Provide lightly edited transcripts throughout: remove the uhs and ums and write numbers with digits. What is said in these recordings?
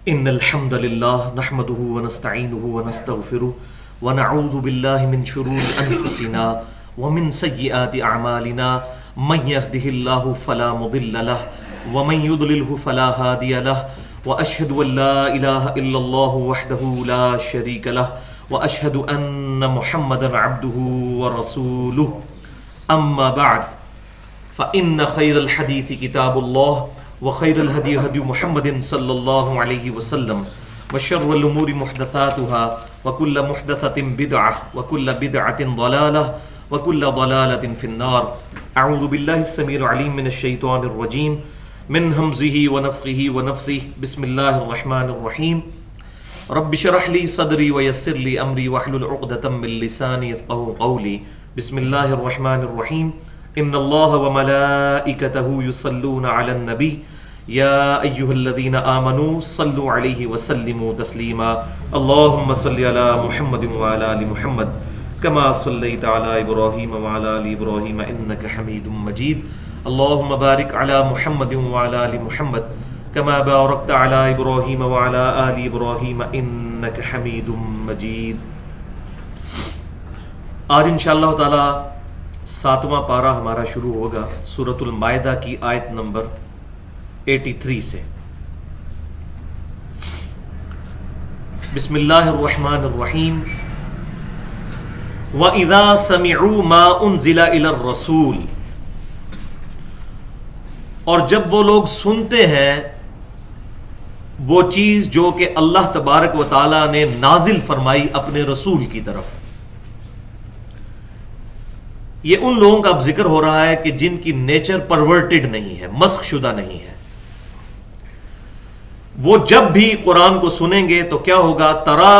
ان الحمد لله نحمده ونستعينه ونستغفره ونعوذ بالله من شرور انفسنا ومن سيئات اعمالنا من يهده الله فلا مضل له ومن يضلله فلا هادي له واشهد ان لا اله الا الله وحده لا شريك له واشهد ان محمدا عبده ورسوله اما بعد فان خير الحديث كتاب الله وخير الهدي هدي محمد صلى الله عليه وسلم وشر الأمور محدثاتها وكل محدثة بدعة وكل بدعة ضلالة وكل ضلالة في النار. أعوذ بالله السميع العليم من الشيطان الرجيم من همزه ونفخه ونفثه. بسم الله الرحمن الرحيم. رب اشرح لي صدري ويسر لي أمري واحلل عقدة من لساني يفقهوا قولي. بسم الله الرحمن الرحيم. ان اللہ وملائکتہ یصلون علی النبی یا ایھا الذین آمنوا صلوا علیہ وسلموا تسلیما. اللہم صل علی محمد وعلی آل محمد کما صلیت علی ابراہیم وعلی آل ابراہیم انک حمید مجید. اللہم بارک علی محمد وعلی آل محمد کما بارکت علی ابراہیم وعلی آل ابراہیم انک حمید مجید. آج انشاءاللہ تعالی 7واں پارہ ہمارا شروع ہوگا سورۃ المائدہ کی آیت نمبر 83 سے. بسم اللہ الرحمن الرحیم. وَإِذَا سَمِعُوا مَا أُنزِلَ إِلَى الرَّسُولِ، اور جب وہ لوگ سنتے ہیں وہ چیز جو کہ اللہ تبارک و تعالی نے نازل فرمائی اپنے رسول کی طرف. یہ ان لوگوں کا اب ذکر ہو رہا ہے کہ جن کی نیچر پرورٹڈ نہیں ہے، مسخ شدہ نہیں ہے. وہ جب بھی قرآن کو سنیں گے تو کیا ہوگا؟ ترا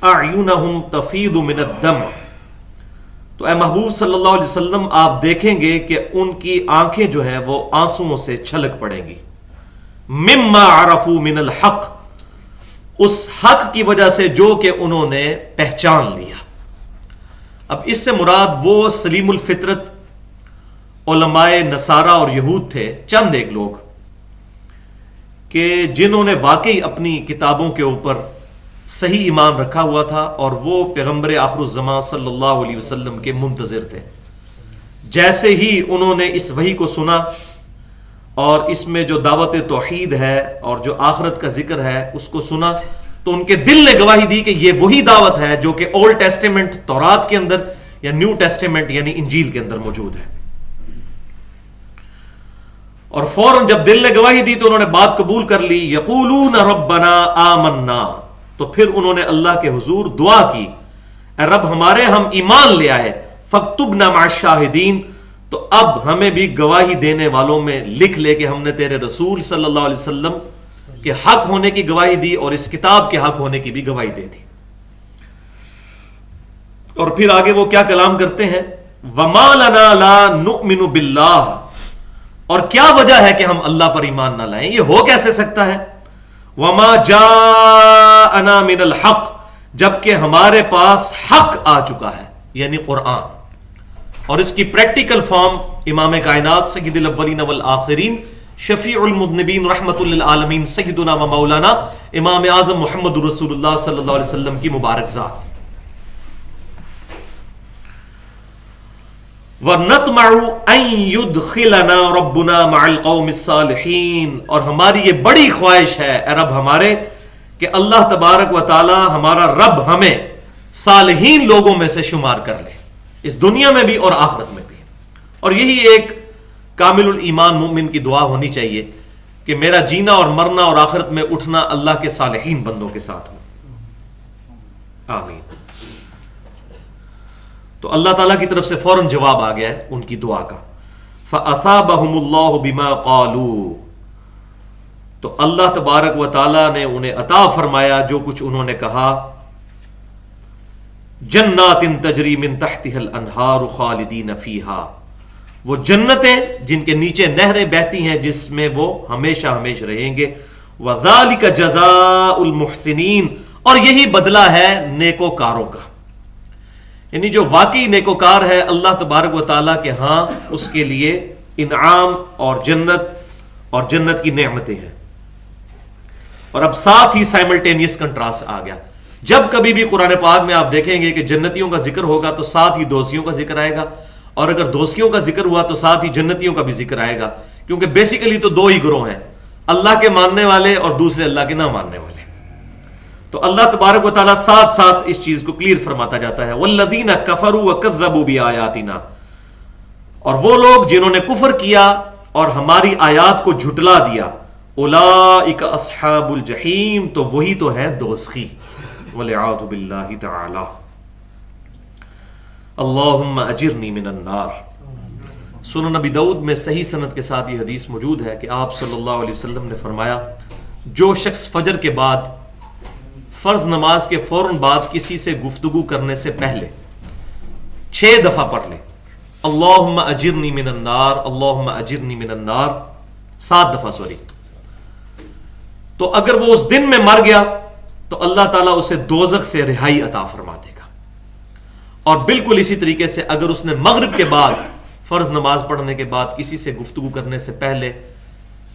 اعینہم تفیض من الدمع، تو اے محبوب صلی اللہ علیہ وسلم آپ دیکھیں گے کہ ان کی آنکھیں جو ہیں وہ آنسوؤں سے چھلک پڑیں گی. مما عرفوا من الحق، اس حق کی وجہ سے جو کہ انہوں نے پہچان لیا. اب اس سے مراد وہ سلیم الفطرت علماء نصارہ اور یہود تھے، چند ایک لوگ کہ جنہوں نے واقعی اپنی کتابوں کے اوپر صحیح ایمان رکھا ہوا تھا اور وہ پیغمبر آخر الزمان صلی اللہ علیہ وسلم کے منتظر تھے. جیسے ہی انہوں نے اس وحی کو سنا اور اس میں جو دعوت توحید ہے اور جو آخرت کا ذکر ہے اس کو سنا تو ان کے دل نے گواہی دی کہ یہ وہی دعوت ہے جو کہ اولڈ ٹیسٹیمنٹ تورات کے اندر یا نیو ٹیسٹیمنٹ یعنی انجیل کے اندر موجود ہے. اور فوراً جب دل نے گواہی دی تو انہوں نے بات قبول کر لی. یقولون ربنا آمنا، تو پھر انہوں نے اللہ کے حضور دعا کی، اے رب ہمارے ہم ایمان لے آئے، فاکتبنا مع الشاہدین، تو اب ہمیں بھی گواہی دینے والوں میں لکھ لے کہ ہم نے تیرے رسول صلی اللہ علیہ وسلم کہ حق ہونے کی گواہی دی اور اس کتاب کے حق ہونے کی بھی گواہی دے دی. اور پھر آگے وہ کیا کلام کرتے ہیں؟ وَمَا لَنَا لَا نُؤْمِنُ بِاللَّهِ، اور کیا وجہ ہے کہ ہم اللہ پر ایمان نہ لائیں؟ یہ ہو کیسے سکتا ہے؟ وَمَا جَاءَنَا مِنَ الْحَقِّ، جبکہ ہمارے پاس حق آ چکا ہے یعنی قرآن. اور اس کی پریکٹیکل فارم امام کائنات سید الاولین والآخرین شفیع المذنبین رحمت للعالمین سیدنا و مولانا امام اعظم محمد رسول اللہ صلی اللہ علیہ وسلم کی مبارک ذات. وَنَطْمَعُ أَن يُدْخِلَنَا رَبُّنَا مَعَ الْقَوْمِ الصَّالِحِينَ، اور ہماری یہ بڑی خواہش ہے اے رب ہمارے کہ اللہ تبارک و تعالی ہمارا رب ہمیں صالحین لوگوں میں سے شمار کر لے، اس دنیا میں بھی اور آخرت میں بھی. اور یہی ایک کامل الایمان مومن کی دعا ہونی چاہیے کہ میرا جینا اور مرنا اور آخرت میں اٹھنا اللہ کے صالحین بندوں کے ساتھ ہو. آمین. تو اللہ تعالیٰ کی طرف سے فوراً جواب آ گیا ہے ان کی دعا کا. فَأَثَابَهُمُ اللَّهُ بِمَا قَالُوا، تو اللہ تبارک و تعالیٰ نے انہیں عطا فرمایا جو کچھ انہوں نے کہا. جَنَّاتٍ تَجْرِي مِن تَحْتِهَا الْأَنْهَارُ خَالِدِينَ فِيهَا، وہ جنتیں جن کے نیچے نہریں بہتی ہیں جس میں وہ ہمیشہ ہمیشہ رہیں گے. وَذَلِكَ جَزَاءُ الْمُحْسِنِينَ، اور یہی بدلہ ہے نیکوکاروں کا. یعنی جو واقعی نیکوکار ہے اللہ تبارک و تعالیٰ کے ہاں اس کے لیے انعام اور جنت کی نعمتیں ہیں. اور اب ساتھ ہی سائملٹینیس کنٹراسٹ آ گیا. جب کبھی بھی قرآن پاک میں آپ دیکھیں گے کہ جنتیوں کا ذکر ہوگا تو ساتھ ہی دوزیوں کا ذکر آئے گا, اور اگر دوزیوں کا ذکر ہوا تو ساتھ ہی جنتیوں کا بھی ذکر آئے گا, کیونکہ بیسیکلی تو دو ہی گروہ ہیں, اللہ کے ماننے والے اور دوسرے اللہ کے نہ ماننے والے. تو اللہ تبارک و تعالیٰ ساتھ ساتھ اس چیز کو کلیئر فرماتا جاتا ہے, والذین کفروا وکذبوا بآیاتنا, اور وہ لوگ جنہوں نے کفر کیا اور ہماری آیات کو جھٹلا دیا, اولئک اصحاب الجحیم, تو وہی تو ہیں دوزخی, والعیاذ باللہ تعالی. اللہم اجرنی من النار. سنن نبی داؤد میں صحیح سند کے ساتھ یہ حدیث موجود ہے کہ آپ صلی اللہ علیہ وسلم نے فرمایا, جو شخص فجر کے بعد فرض نماز کے فوراً بعد کسی سے گفتگو کرنے سے پہلے 6 دفعہ پڑھ لے اللہم اجرنی من النار, اللہم اجرنی من النار, 7 دفعہ سوری, تو اگر وہ اس دن میں مر گیا تو اللہ تعالیٰ اسے دوزخ سے رہائی عطا فرما دے گا. اور بالکل اسی طریقے سے اگر اس نے مغرب کے بعد فرض نماز پڑھنے کے بعد کسی سے گفتگو کرنے سے پہلے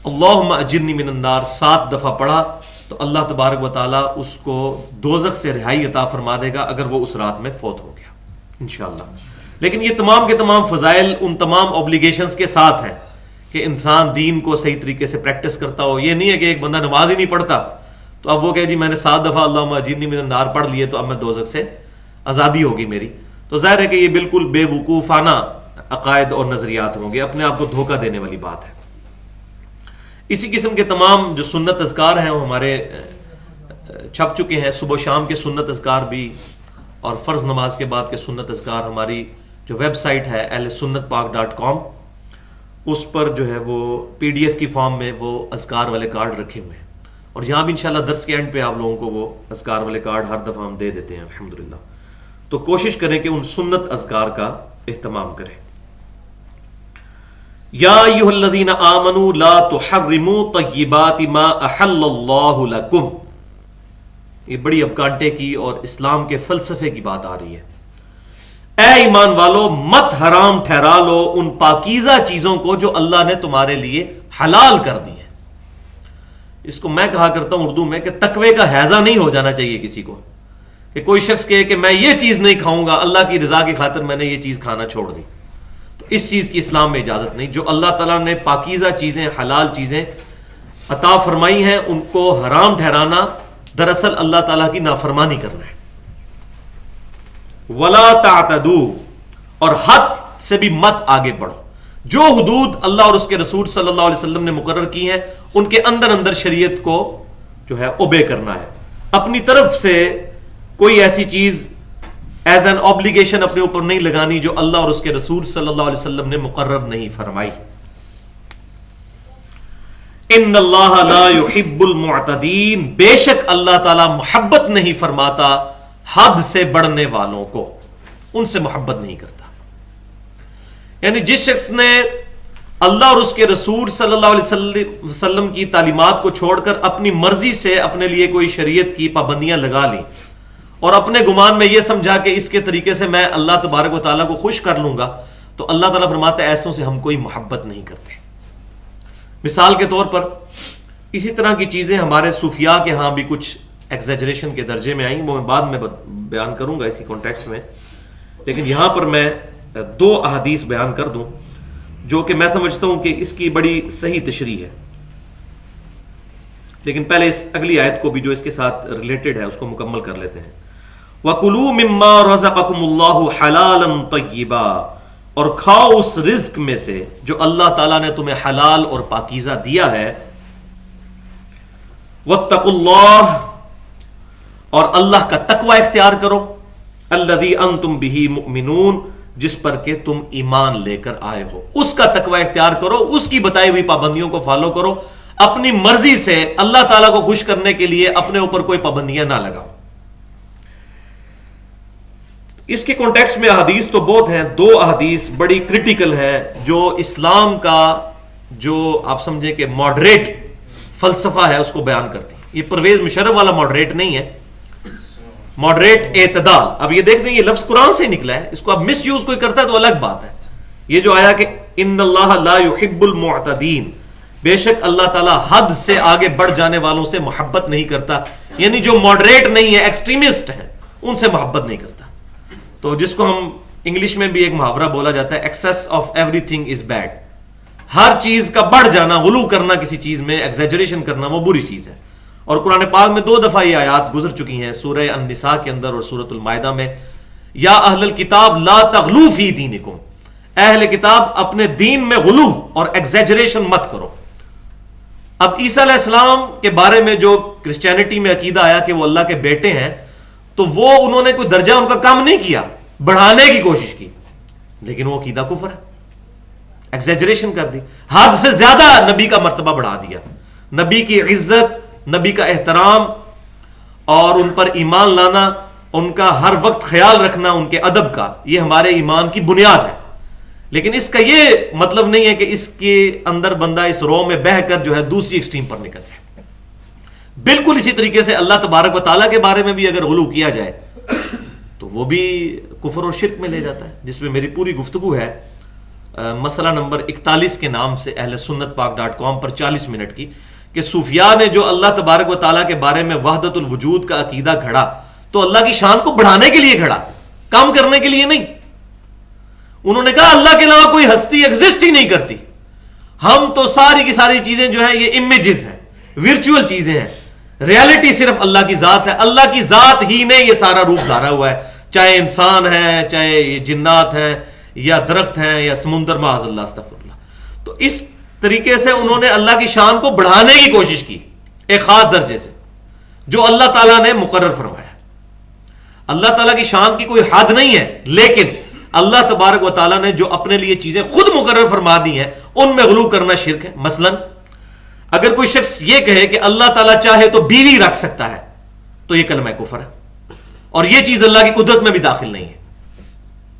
اللہم اجرنی من النار 7 دفعہ پڑھا تو اللہ تبارک و تعالیٰ اس کو دوزخ سے رہائی عطا فرما دے گا اگر وہ اس رات میں فوت ہو گیا انشاءاللہ. لیکن یہ تمام کے تمام فضائل ان تمام اوبلیگیشنز کے ساتھ ہیں کہ انسان دین کو صحیح طریقے سے پریکٹس کرتا ہو. یہ نہیں ہے کہ ایک بندہ نماز ہی نہیں پڑھتا تو اب وہ کہے جی میں نے 7 دفعہ اللہم اجرنی من النار پڑھ لیے تو اب میں دوزخ سے آزادی ہوگی میری. تو ظاہر ہے کہ یہ بالکل بے وقوفانہ عقائد اور نظریات ہوں گے, اپنے آپ کو دھوکہ دینے والی بات ہے. اسی قسم کے تمام جو سنت اذکار ہیں وہ ہمارے چھپ چکے ہیں, صبح و شام کے سنت اذکار بھی اور فرض نماز کے بعد کے سنت اذکار. ہماری جو ویب سائٹ ہے ahlsunnatpak.com, اس پر جو ہے وہ PDF کی فارم میں وہ اذکار والے کارڈ رکھے ہوئے ہیں, اور یہاں بھی انشاءاللہ درس کے اینڈ پہ آپ لوگوں کو وہ اذکار والے کارڈ ہر دفعہ ہم دے دیتے ہیں الحمدللہ. تو کوشش کریں کہ ان سنت اذکار کا اہتمام کریں. یا ایھا الذین آمنوا لا تحرموا طیبات ما احل اللہ لکم. یہ بڑی اب کانٹے کی اور اسلام کے فلسفے کی بات آ رہی ہے. اے ایمان والو, مت حرام ٹھہرا لو ان پاکیزہ چیزوں کو جو اللہ نے تمہارے لیے حلال کر دی ہیں. اس کو میں کہا کرتا ہوں اردو میں کہ تقوی کا ہیضہ نہیں ہو جانا چاہیے کسی کو, کہ کوئی شخص کہے کہ میں یہ چیز نہیں کھاؤں گا, اللہ کی رضا کی خاطر میں نے یہ چیز کھانا چھوڑ دی. تو اس چیز کی اسلام میں اجازت نہیں. جو اللہ تعالیٰ نے پاکیزہ چیزیں, حلال چیزیں عطا فرمائی ہیں, ان کو حرام ٹھہرانا دراصل اللہ تعالیٰ کی نافرمانی کرنا ہے. وَلَا تَعْتَدُوا, اور حد سے بھی مت آگے بڑھو. جو حدود اللہ اور اس کے رسول صلی اللہ علیہ وسلم نے مقرر کی ہیں ان کے اندر اندر شریعت کو جو ہے اوبے کرنا ہے. اپنی طرف سے کوئی ایسی چیز ایز این اوبلیگیشن اپنے اوپر نہیں لگانی جو اللہ اور اس کے رسول صلی اللہ علیہ وسلم نے مقرر نہیں فرمائی. ان اللہ لا يحب المعتدین, بے شک اللہ تعالی محبت نہیں فرماتا حد سے بڑھنے والوں کو, ان سے محبت نہیں کرتا. یعنی جس شخص نے اللہ اور اس کے رسول صلی اللہ علیہ وسلم کی تعلیمات کو چھوڑ کر اپنی مرضی سے اپنے لیے کوئی شریعت کی پابندیاں لگا لی اور اپنے گمان میں یہ سمجھا کہ اس کے طریقے سے میں اللہ تبارک و تعالیٰ کو خوش کر لوں گا, تو اللہ تعالیٰ فرماتا ہے ایسوں سے ہم کوئی محبت نہیں کرتے. مثال کے طور پر اسی طرح کی چیزیں ہمارے صوفیاء کے ہاں بھی کچھ ایگزیجریشن کے درجے میں آئیں, وہ میں بعد میں بیان کروں گا اسی کانٹیکسٹ میں. لیکن یہاں پر میں 2 احادیث بیان کر دوں جو کہ میں سمجھتا ہوں کہ اس کی بڑی صحیح تشریح ہے. لیکن پہلے اس اگلی آیت کو بھی جو اس کے ساتھ ریلیٹڈ ہے اس کو مکمل کر لیتے ہیں. وَكُلُوا مِمَّا رَزَقَكُمُ اللَّهُ حَلَالًا طَيِّبًا, اور کھاؤ اس رزق میں سے جو اللہ تعالیٰ نے تمہیں حلال اور پاکیزہ دیا ہے. وَاتَّقُوا اللَّهَ, اور اللہ کا تقوی اختیار کرو. الَّذِي أَنْتُمْ بِهِ مُؤْمِنُونَ, جس پر کہ تم ایمان لے کر آئے ہو, اس کا تقوی اختیار کرو, اس کی بتائی ہوئی پابندیوں کو فالو کرو. اپنی مرضی سے اللہ تعالیٰ کو خوش کرنے کے لیے اپنے اوپر کوئی پابندیاں نہ لگاؤ. اس کے کانٹیکسٹ میں احادیث تو بہت ہیں. 2 احادیث بڑی کریٹیکل ہیں جو اسلام کا جو آپ سمجھیں کہ ماڈریٹ فلسفہ ہے اس کو بیان کرتی ہیں. یہ پرویز مشرف والا ماڈریٹ نہیں ہے, ماڈریٹ اعتدال. اب یہ دیکھ دیں یہ لفظ قرآن سے ہی نکلا ہے, اس کو اب مس یوز کوئی کرتا ہے تو الگ بات ہے. یہ جو آیا کہ ان اللہ لا يحب المعتدین, بے شک اللہ تعالیٰ حد سے آگے بڑھ جانے والوں سے محبت نہیں کرتا، یعنی جو ماڈریٹ نہیں ہے، ایکسٹریمسٹ ہیں، ان سے محبت نہیں کرتا. تو جس کو ہم انگلش میں بھی ایک محاورہ بولا جاتا ہے، excess of everything is bad. ہر چیز کا بڑھ جانا، غلو کرنا کسی چیز میں، ایگزیجریشن کرنا، وہ بری چیز ہے. اور قرآن پاک میں 2 دفعہ یہ آیات گزر چکی ہیں، سورہ النساء کے اندر اور سورۃ المائدہ میں. یا اہل الکتاب لا تغلو فی دینکم، اہل کتاب اپنے دین میں غلو اور ایگزیجریشن مت کرو. اب عیسیٰ علیہ السلام کے بارے میں جو کرسچینٹی میں عقیدہ آیا کہ وہ اللہ کے بیٹے ہیں، تو وہ انہوں نے کوئی درجہ ان کا کم نہیں کیا، بڑھانے کی کوشش کی، لیکن وہ عقیدہ کفر ہے. ایگزیجریشن کر دی، حد سے زیادہ نبی کا مرتبہ بڑھا دیا. نبی کی عزت، نبی کا احترام اور ان پر ایمان لانا، ان کا ہر وقت خیال رکھنا، ان کے ادب کا، یہ ہمارے ایمان کی بنیاد ہے. لیکن اس کا یہ مطلب نہیں ہے کہ اس کے اندر بندہ اس رو میں بہہ کر جو ہے دوسری ایکسٹریم پر نکل جائے. بالکل اسی طریقے سے اللہ تبارک و تعالیٰ کے بارے میں بھی اگر غلو کیا جائے تو وہ بھی کفر اور شرک میں لے جاتا ہے، جس میں میری پوری گفتگو ہے مسئلہ نمبر 41 کے نام سے اہل سنت پاک.com پر 40 منٹ کی، کہ صوفیاء نے جو اللہ تبارک و تعالیٰ کے بارے میں وحدت الوجود کا عقیدہ گھڑا تو اللہ کی شان کو بڑھانے کے لیے گھڑا، کم کرنے کے لیے نہیں. انہوں نے کہا اللہ کے علاوہ کوئی ہستی ایگزسٹ ہی نہیں کرتی، ہم تو ساری کی ساری چیزیں جو ہیں یہ امیجز ہیں، ورچوئل چیزیں ہیں، ریالٹی صرف اللہ کی ذات ہے. اللہ کی ذات ہی نے یہ سارا روپ دھارا ہوا ہے، چاہے انسان ہے، چاہے یہ جنات ہیں یا درخت ہیں یا سمندر، معاذ اللہ استغفر اللہ. تو اس طریقے سے انہوں نے اللہ کی شان کو بڑھانے کی کوشش کی ایک خاص درجے سے جو اللہ تعالیٰ نے مقرر فرمایا. اللہ تعالیٰ کی شان کی کوئی حد نہیں ہے، لیکن اللہ تبارک و تعالیٰ نے جو اپنے لیے چیزیں خود مقرر فرما دی ہیں ان میں غلو کرنا شرک ہے. مثلا اگر کوئی شخص یہ کہے کہ اللہ تعالیٰ چاہے تو بیوی رکھ سکتا ہے تو یہ کلمہ کفر ہے، اور یہ چیز اللہ کی قدرت میں بھی داخل نہیں ہے.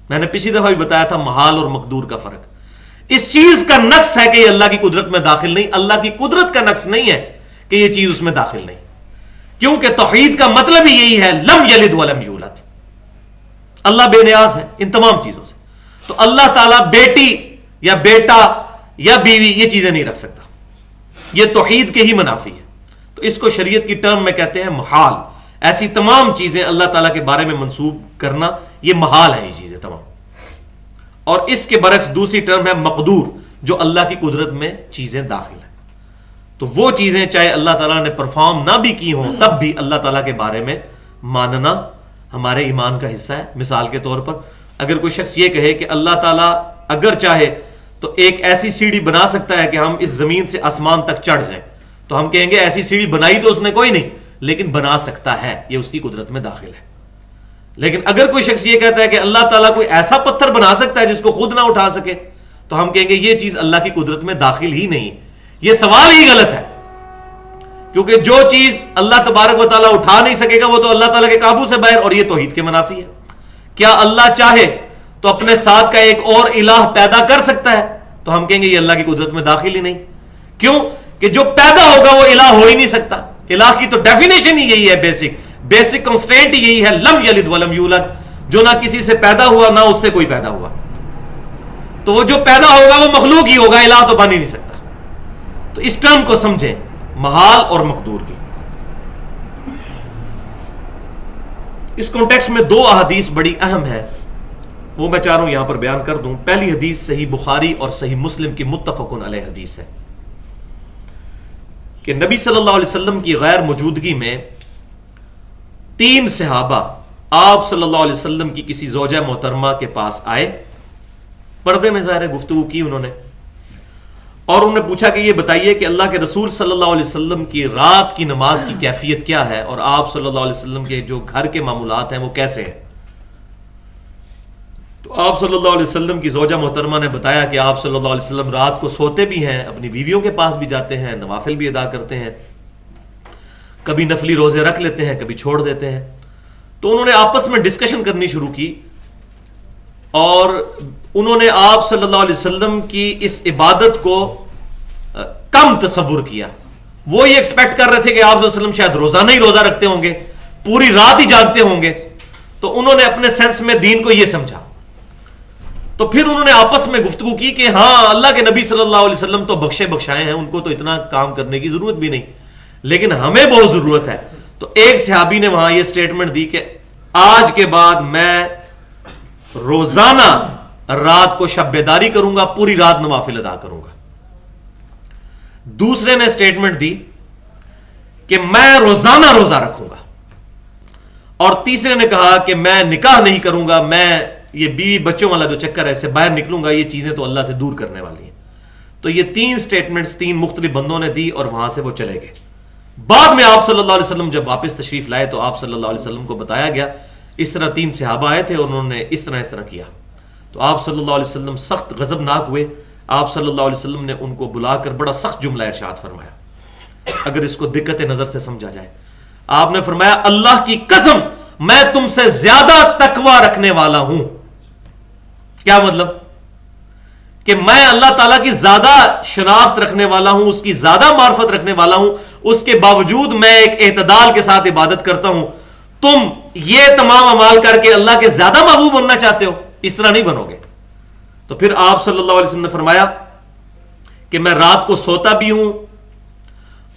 میں نے پچھلی دفعہ بھی بتایا تھا محال اور مقدور کا فرق. اس چیز کا نقص ہے کہ یہ اللہ کی قدرت میں داخل نہیں، اللہ کی قدرت کا نقص نہیں ہے کہ یہ چیز اس میں داخل نہیں، کیونکہ توحید کا مطلب ہی یہی ہے لم یلد ولم یولد. اللہ بے نیاز ہے ان تمام چیزوں سے. تو اللہ تعالیٰ بیٹی یا بیٹا یا بیوی یہ چیزیں نہیں رکھ سکتا، یہ توحید کے ہی منافی ہے. تو اس کو شریعت کی ٹرم میں کہتے ہیں محال. ایسی تمام چیزیں اللہ تعالیٰ کے بارے میں منسوب کرنا یہ محال ہیں، یہ چیزیں تمام. اور اس کے برعکس دوسری ٹرم ہے مقدور، جو اللہ کی قدرت میں چیزیں داخل ہیں. تو وہ چیزیں چاہے اللہ تعالیٰ نے پرفارم نہ بھی کی ہوں تب بھی اللہ تعالیٰ کے بارے میں ماننا ہمارے ایمان کا حصہ ہے. مثال کے طور پر اگر کوئی شخص یہ کہے کہ اللہ تعالیٰ اگر چاہے تو ایک ایسی سیڑھی بنا سکتا ہے کہ ہم اس زمین سے آسمان تک چڑھ جائیں، تو ہم کہیں گے ایسی سیڑھی بنائی تو اس نے کوئی نہیں، لیکن بنا سکتا ہے، یہ اس کی قدرت میں داخل ہے. لیکن اگر کوئی شخص یہ کہتا ہے کہ اللہ تعالیٰ کوئی ایسا پتھر بنا سکتا ہے جس کو خود نہ اٹھا سکے، تو ہم کہیں گے یہ چیز اللہ کی قدرت میں داخل ہی نہیں. یہ سوال ہی غلط ہے، کیونکہ جو چیز اللہ تبارک و تعالیٰ اٹھا نہیں سکے گا وہ تو اللہ تعالیٰ کے قابو سے باہر، اور یہ توحید کے منافی ہے. کیا اللہ چاہے تو اپنے ساتھ کا ایک اور الہ پیدا کر سکتا ہے؟ تو ہم کہیں گے یہ اللہ کی قدرت میں داخل ہی نہیں. کیوں کہ جو پیدا ہوگا وہ الہ ہو ہی نہیں سکتا. الہ کی تو ڈیفینیشن ہی یہی ہے، بیسک کنسٹرینٹ ہی یہی ہے، لم یلد ولم یولد، جو نہ کسی سے پیدا ہوا نہ اس سے کوئی پیدا ہوا. تو وہ جو پیدا ہوگا وہ مخلوق ہی ہوگا، الہ تو بن ہی نہیں سکتا. تو اس ٹرم کو سمجھیں، محال اور مقدور کی. اس کانٹیکسٹ میں 2 احادیث بڑی اہم ہے، وہ میں چاہ رہا ہوں یہاں پر بیان کر دوں. پہلی حدیث صحیح بخاری اور صحیح مسلم کی متفق علیہ حدیث ہے کہ نبی صلی اللہ علیہ وسلم کی غیر موجودگی میں 3 صحابہ آپ صلی اللہ علیہ وسلم کی کسی زوجہ محترمہ کے پاس آئے. پردے میں ظاہر گفتگو کی انہوں نے، اور انہوں نے پوچھا کہ یہ بتائیے کہ اللہ کے رسول صلی اللہ علیہ وسلم کی رات کی نماز کی کیفیت کیا ہے، اور آپ صلی اللہ علیہ وسلم کے جو گھر کے معمولات ہیں وہ کیسے ہیں. تو آپ صلی اللہ علیہ وسلم کی زوجہ محترمہ نے بتایا کہ آپ صلی اللہ علیہ وسلم رات کو سوتے بھی ہیں، اپنی بیویوں کے پاس بھی جاتے ہیں، نوافل بھی ادا کرتے ہیں، کبھی نفلی روزے رکھ لیتے ہیں، کبھی چھوڑ دیتے ہیں. تو انہوں نے آپس میں ڈسکشن کرنی شروع کی، اور انہوں نے آپ صلی اللہ علیہ وسلم کی اس عبادت کو کم تصور کیا. وہ یہ ایکسپیکٹ کر رہے تھے کہ آپ صلی اللہ علیہ وسلم شاید روزانہ ہی روزہ رکھتے ہوں گے، پوری رات ہی جاگتے ہوں گے. تو انہوں نے اپنے سینس میں دین کو یہ سمجھا. تو پھر انہوں نے آپس میں گفتگو کی کہ ہاں اللہ کے نبی صلی اللہ علیہ وسلم تو بخشے بخشائے ہیں، ان کو تو اتنا کام کرنے کی ضرورت بھی نہیں، لیکن ہمیں بہت ضرورت ہے. تو ایک صحابی نے وہاں یہ سٹیٹمنٹ دی کہ آج کے بعد میں روزانہ رات کو شب بیداری کروں گا، پوری رات نوافل ادا کروں گا. دوسرے نے سٹیٹمنٹ دی کہ میں روزانہ روزہ رکھوں گا. اور تیسرے نے کہا کہ میں نکاح نہیں کروں گا، میں یہ بیوی بچوں والا جو چکر ہے سے باہر نکلوں گا، یہ چیزیں تو اللہ سے دور کرنے والی ہیں. تو یہ 3 سٹیٹمنٹس 3 مختلف بندوں نے دی اور وہاں سے وہ چلے گئے. بعد میں آپ صلی اللہ علیہ وسلم جب واپس تشریف لائے تو آپ صلی اللہ علیہ وسلم کو بتایا گیا اس طرح 3 صحابہ آئے تھے اور انہوں نے اس طرح کیا. تو آپ صلی اللہ علیہ وسلم سخت غضبناک ہوئے. آپ صلی اللہ علیہ وسلم نے ان کو بلا کر بڑا سخت جملہ ارشاد فرمایا. اگر اس کو دقت نظر سے سمجھا جائے، آپ نے فرمایا اللہ کی قسم میں تم سے زیادہ تقوی رکھنے والا ہوں. کیا مطلب؟ کہ میں اللہ تعالیٰ کی زیادہ شناخت رکھنے والا ہوں، اس کی زیادہ معرفت رکھنے والا ہوں، اس کے باوجود میں ایک اعتدال کے ساتھ عبادت کرتا ہوں. تم یہ تمام اعمال کر کے اللہ کے زیادہ محبوب بننا چاہتے ہو، اس طرح نہیں بنو گے. تو پھر آپ صلی اللہ علیہ وسلم نے فرمایا کہ میں رات کو سوتا بھی ہوں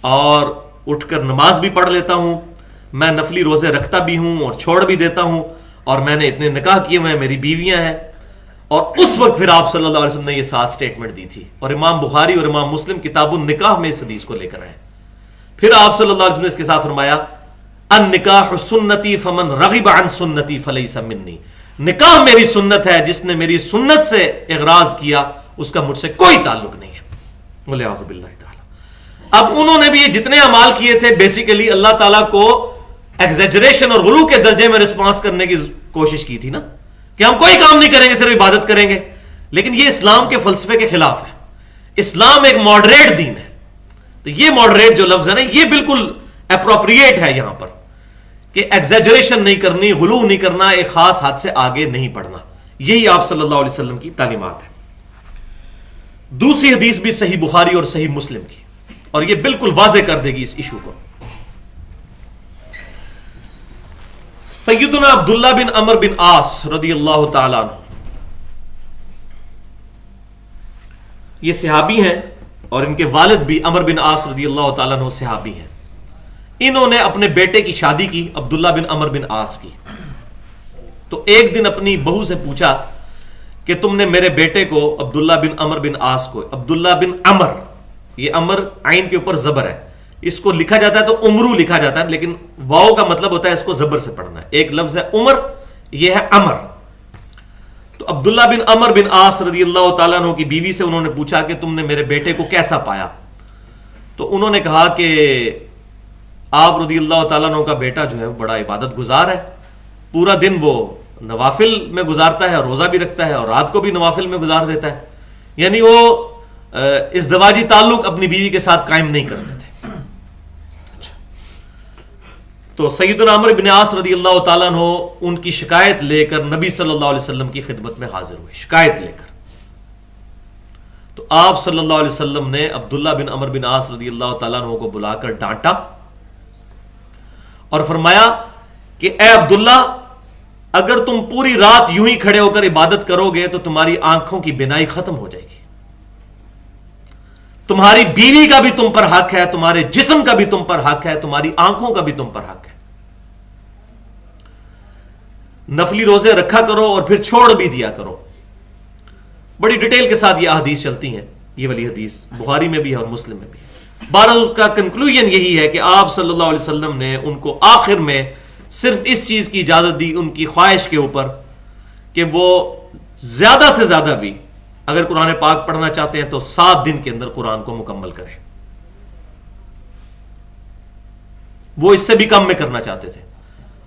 اور اٹھ کر نماز بھی پڑھ لیتا ہوں، میں نفلی روزے رکھتا بھی ہوں اور چھوڑ بھی دیتا ہوں، اور میں نے اتنے نکاح کیے ہوئے ہیں، میری بیویاں ہیں. اور اس وقت پھر آپ صلی اللہ علیہ وسلم نے یہ 7 سٹیٹمنٹ دی تھی. اور امام بخاری اور امام مسلم کتاب النکاح میں اس حدیث کو لے کر آئے. پھر آپ صلی اللہ علیہ وسلم نے اس کے ساتھ فرمایا النکاح سنتی فمن رغب عن سنتی فلیس منی. نکاح میری سنت ہے، جس نے میری سنت سے اغراض کیا اس کا مجھ سے کوئی تعلق نہیں ہے. والعیاذ باللہ تعالی. اب انہوں نے بھی یہ جتنے اعمال کیے تھے بیسیکلی اللہ تعالیٰ کو ایگزیجریشن اور غلو کے درجے میں رسپانس کرنے کی کوشش کی تھی نا، کہ ہم کوئی کام نہیں کریں گے، صرف عبادت کریں گے. لیکن یہ اسلام کے فلسفے کے خلاف ہے. اسلام ایک ماڈریٹ دین ہے. تو یہ ماڈریٹ جو لفظ ہے نا، یہ بالکل اپروپریٹ ہے یہاں پر، کہ ایگزیجریشن نہیں کرنی، غلو نہیں کرنا، ایک خاص حد سے آگے نہیں بڑھنا. یہی آپ صلی اللہ علیہ وسلم کی تعلیمات ہے. دوسری حدیث بھی صحیح بخاری اور صحیح مسلم کی، اور یہ بالکل واضح کر دے گی اس ایشو کو. سیدنا عبداللہ بن عمر بن عاص رضی اللہ تعالیٰ عنہ، یہ صحابی ہیں اور ان کے والد بھی عمر بن عاص رضی اللہ تعالیٰ عنہ صحابی ہیں. انہوں نے اپنے بیٹے کی شادی کی عبداللہ بن عمر بن عاص کی. تو ایک دن اپنی بہو سے پوچھا کہ تم نے میرے بیٹے کو عبداللہ بن عمر بن عاص کو، عبداللہ بن عمر، یہ عمر عین کے اوپر زبر ہے، اس کو لکھا جاتا ہے تو عمرو لکھا جاتا ہے، لیکن واو کا مطلب ہوتا ہے اس کو زبر سے پڑھنا ہے. ایک لفظ ہے عمر، یہ ہے عمر. تو عبداللہ بن عمر بن عاص رضی اللہ تعالیٰ عنہ کی بیوی سے انہوں نے پوچھا کہ تم نے میرے بیٹے کو کیسا پایا؟ تو انہوں نے کہا کہ آپ رضی اللہ تعالیٰ عنہ کا بیٹا جو ہے بڑا عبادت گزار ہے، پورا دن وہ نوافل میں گزارتا ہے اور روزہ بھی رکھتا ہے اور رات کو بھی نوافل میں گزار دیتا ہے. یعنی وہ ازدواجی تعلق اپنی بیوی کے ساتھ قائم نہیں کرتے تھے. تو سیدنا عمر بن عاص رضی اللہ تعالیٰ عنہ ان کی شکایت لے کر نبی صلی اللہ علیہ وسلم کی خدمت میں حاضر ہوئے، شکایت لے کر. تو آپ صلی اللہ علیہ وسلم نے عبداللہ بن عمر بن عاص رضی اللہ تعالیٰ عنہ کو بلا کر ڈانٹا اور فرمایا کہ اے عبداللہ، اگر تم پوری رات یوں ہی کھڑے ہو کر عبادت کرو گے تو تمہاری آنکھوں کی بینائی ختم ہو جائے گی. تمہاری بیوی کا بھی تم پر حق ہے، تمہارے جسم کا بھی تم پر حق ہے، تمہاری آنکھوں کا بھی تم پر حق ہے. نفلی روزے رکھا کرو اور پھر چھوڑ بھی دیا کرو. بڑی ڈیٹیل کے ساتھ یہ احادیث چلتی ہیں، یہ والی حدیث بخاری میں بھی ہے اور مسلم میں بھی. بہرحال اس کا کنکلوژن یہی ہے کہ آپ صلی اللہ علیہ وسلم نے ان کو آخر میں صرف اس چیز کی اجازت دی ان کی خواہش کے اوپر کہ وہ زیادہ سے زیادہ بھی اگر قرآن پاک پڑھنا چاہتے ہیں تو 7 دن کے اندر قرآن کو مکمل کریں. وہ اس سے بھی کم میں کرنا چاہتے تھے.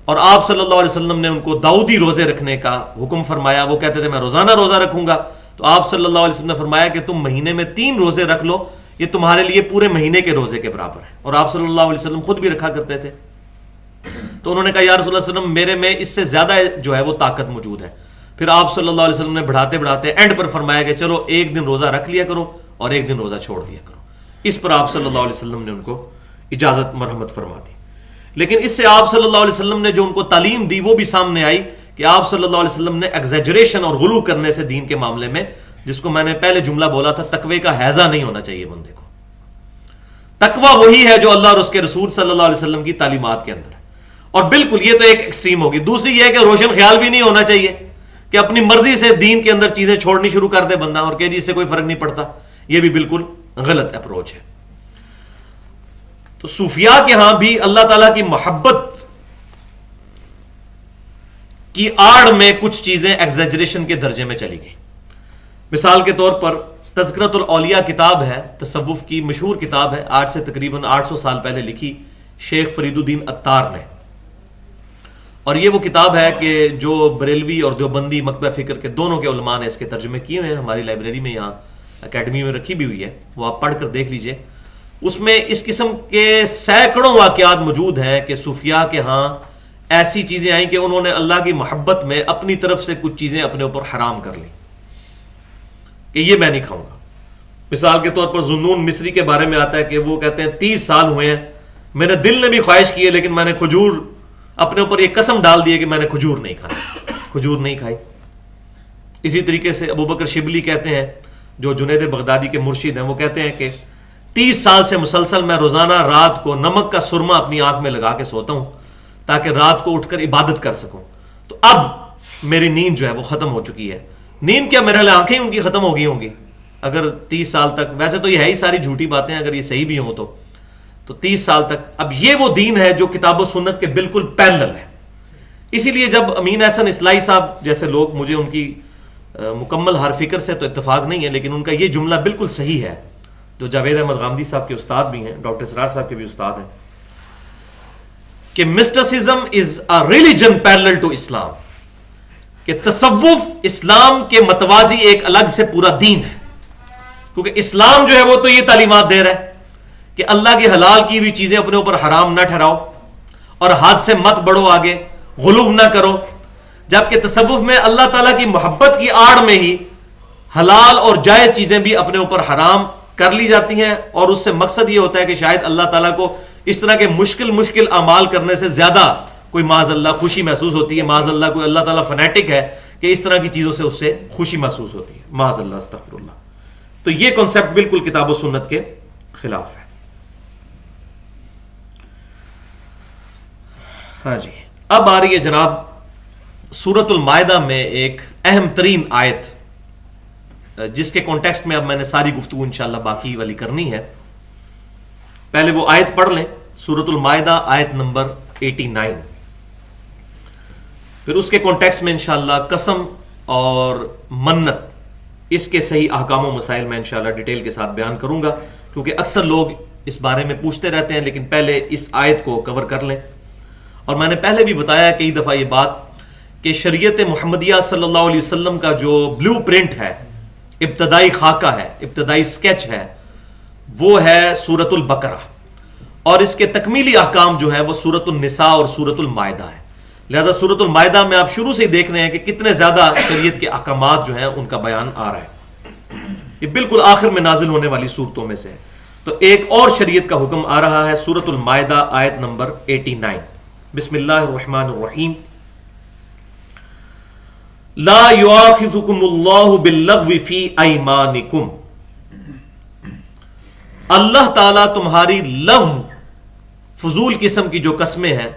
اور آپ صلی اللہ علیہ وسلم نے ان کو داؤدی روزے رکھنے کا حکم فرمایا. وہ کہتے تھے میں روزانہ روزہ رکھوں گا. تو آپ صلی اللہ علیہ وسلم نے فرمایا کہ تم مہینے میں 3 روزے رکھ لو، یہ تمہارے لیے پورے مہینے کے روزے کے برابر ہے. اور آپ صلی اللہ علیہ وسلم خود بھی رکھا کرتے تھے. تو انہوں نے کہا یا رسول اللہ علیہ وسلم میرے میں اس سے زیادہ جو ہے وہ طاقت موجود ہے. پھر آپ صلی اللہ علیہ وسلم نے بڑھاتے بڑھاتے اینڈ پر فرمایا کہ چلو ایک دن روزہ رکھ لیا کرو اور ایک دن روزہ چھوڑ دیا کرو. اس پر آپ صلی اللہ علیہ وسلم نے ان کو اجازت مرحمت فرما دی. لیکن اس سے آپ صلی اللہ علیہ وسلم نے جو ان کو تعلیم دی وہ بھی سامنے آئی کہ آپ صلی اللہ علیہ وسلم نے ایگزیجریشن اور غلو کرنے سے دین کے معاملے میں، جس کو میں نے پہلے جملہ بولا تھا، تقوی کا حیضہ نہیں ہونا چاہیے بندے کو. تقوی وہی ہے جو اللہ اور اس کے رسول صلی اللہ علیہ وسلم کی تعلیمات کے اندر ہے. اور بالکل یہ تو ایک ایکسٹریم ہوگی. دوسری یہ ہے کہ روشن خیال بھی نہیں ہونا چاہیے کہ اپنی مرضی سے دین کے اندر چیزیں چھوڑنی شروع کر دے بندہ اور کہ جی اس سے کوئی فرق نہیں پڑتا. یہ بھی بالکل غلط اپروچ ہے. تو صوفیاء کے ہاں بھی اللہ تعالیٰ کی محبت کی آڑ میں کچھ چیزیں ایگزیجریشن کے درجے میں چلی گئی. مثال کے طور پر تذکرۃ الاولیاء کتاب ہے، تصوف کی مشہور کتاب ہے، آج سے تقریباً 800 سال پہلے لکھی شیخ فرید الدین عطار نے. اور یہ وہ کتاب ہے کہ جو بریلوی اور دیوبندی مکتبہ فکر کے دونوں کے علماء نے اس کے ترجمے کیے ہیں. ہماری لائبریری میں یہاں اکیڈمی میں رکھی بھی ہوئی ہے، وہ آپ پڑھ کر دیکھ لیجئے. اس میں اس قسم کے سینکڑوں واقعات موجود ہیں کہ صوفیاء کے ہاں ایسی چیزیں آئیں کہ انہوں نے اللہ کی محبت میں اپنی طرف سے کچھ چیزیں اپنے اوپر حرام کر لیں کہ یہ میں نہیں کھاؤں گا. مثال کے طور پر ذوالنون مصری کے بارے میں آتا ہے کہ وہ کہتے ہیں 30 سال ہوئے ہیں، میرے دل نے بھی خواہش کی ہے لیکن میں نے کھجور اپنے اوپر یہ قسم ڈال دی ہے کہ میں نے کھجور نہیں کھائی، کھجور نہیں کھائی. اسی طریقے سے ابوبکر شبلی کہتے ہیں، جو جنید بغدادی کے مرشد ہیں، وہ کہتے ہیں کہ 30 سال سے مسلسل میں روزانہ رات کو نمک کا سرما اپنی آنکھ میں لگا کے سوتا ہوں تاکہ رات کو اٹھ کر عبادت کر سکوں. تو اب میری نیند جو ہے وہ ختم ہو چکی ہے. نیند کیا، میرے لیے آنکھیں ان کی ختم ہو گئی ہوں گی اگر 30 سال تک. ویسے تو یہ ہے ہی ساری جھوٹی باتیں، اگر یہ صحیح بھی ہوں تو 30 سال تک. اب یہ وہ دین ہے جو کتاب و سنت کے بالکل پیرلل ہے. اسی لیے جب امین احسن اصلاحی صاحب جیسے لوگ، مجھے ان کی مکمل ہر فکر سے تو اتفاق نہیں ہے لیکن ان کا یہ جملہ بالکل صحیح ہے، جو جاوید احمد غامدی صاحب کے استاد بھی ہیں، ڈاکٹر اسرار صاحب کے بھی استاد ہیں، کہ mysticism is a religion parallel to Islam, کہ تصوف اسلام کے متوازی ایک الگ سے پورا دین ہے. کیونکہ اسلام جو ہے وہ تو یہ تعلیمات دے رہا ہے کہ اللہ کی حلال کی ہوئی چیزیں اپنے اوپر حرام نہ ٹھہراؤ اور حد سے مت بڑھو، آگے غلو نہ کرو. جبکہ تصوف میں اللہ تعالیٰ کی محبت کی آڑ میں ہی حلال اور جائز چیزیں بھی اپنے اوپر حرام کر لی جاتی ہیں، اور اس سے مقصد یہ ہوتا ہے کہ شاید اللہ تعالیٰ کو اس طرح کے مشکل اعمال کرنے سے زیادہ کوئی معاذ اللہ خوشی محسوس ہوتی ہے. معاذ اللہ کوئی اللہ تعالیٰ فنیٹک ہے کہ اس طرح کی چیزوں سے اس سے خوشی محسوس ہوتی ہے، معاذ اللہ، استغفر اللہ. تو یہ کنسپٹ بالکل کتاب و سنت کے خلاف ہے. ہاں جی، اب آ رہی ہے جناب سورۃ المائدہ میں ایک اہم ترین آیت، جس کے کانٹیکسٹ میں اب میں نے ساری گفتگو انشاءاللہ باقی والی کرنی ہے. پہلے وہ آیت پڑھ لیں، سورۃ المائدہ آیت نمبر 89. پھر اس کے کانٹیکسٹ میں انشاءاللہ قسم اور منت، اس کے صحیح احکام و مسائل میں انشاءاللہ ڈیٹیل کے ساتھ بیان کروں گا، کیونکہ اکثر لوگ اس بارے میں پوچھتے رہتے ہیں. لیکن پہلے اس آیت کو کور کر لیں. اور میں نے پہلے بھی بتایا کئی دفعہ یہ بات کہ شریعت محمدیہ صلی اللہ علیہ وسلم کا جو بلیو پرنٹ ہے، ابتدائی خاکہ ہے، ابتدائی سکیچ ہے، وہ ہے سورۃ البقرہ، اور اس کے تکمیلی احکام جو ہے وہ سورۃ النساء اور سورۃ المائدہ ہے. لہذا سورۃ المائدہ میں آپ شروع سے ہی دیکھ رہے ہیں کہ کتنے زیادہ شریعت کے احکامات جو ہیں ان کا بیان آ رہا ہے. یہ بالکل آخر میں نازل ہونے والی صورتوں میں سے ہے. تو ایک اور شریعت کا حکم آ رہا ہے، سورۃ المائدہ آیت نمبر 89. بسم اللہ الرحمن الرحیم. لا یؤاخذکم اللہ باللغو فی ایمانکم. اللہ تعالیٰ تمہاری لغو، فضول قسم کی جو قسمیں ہیں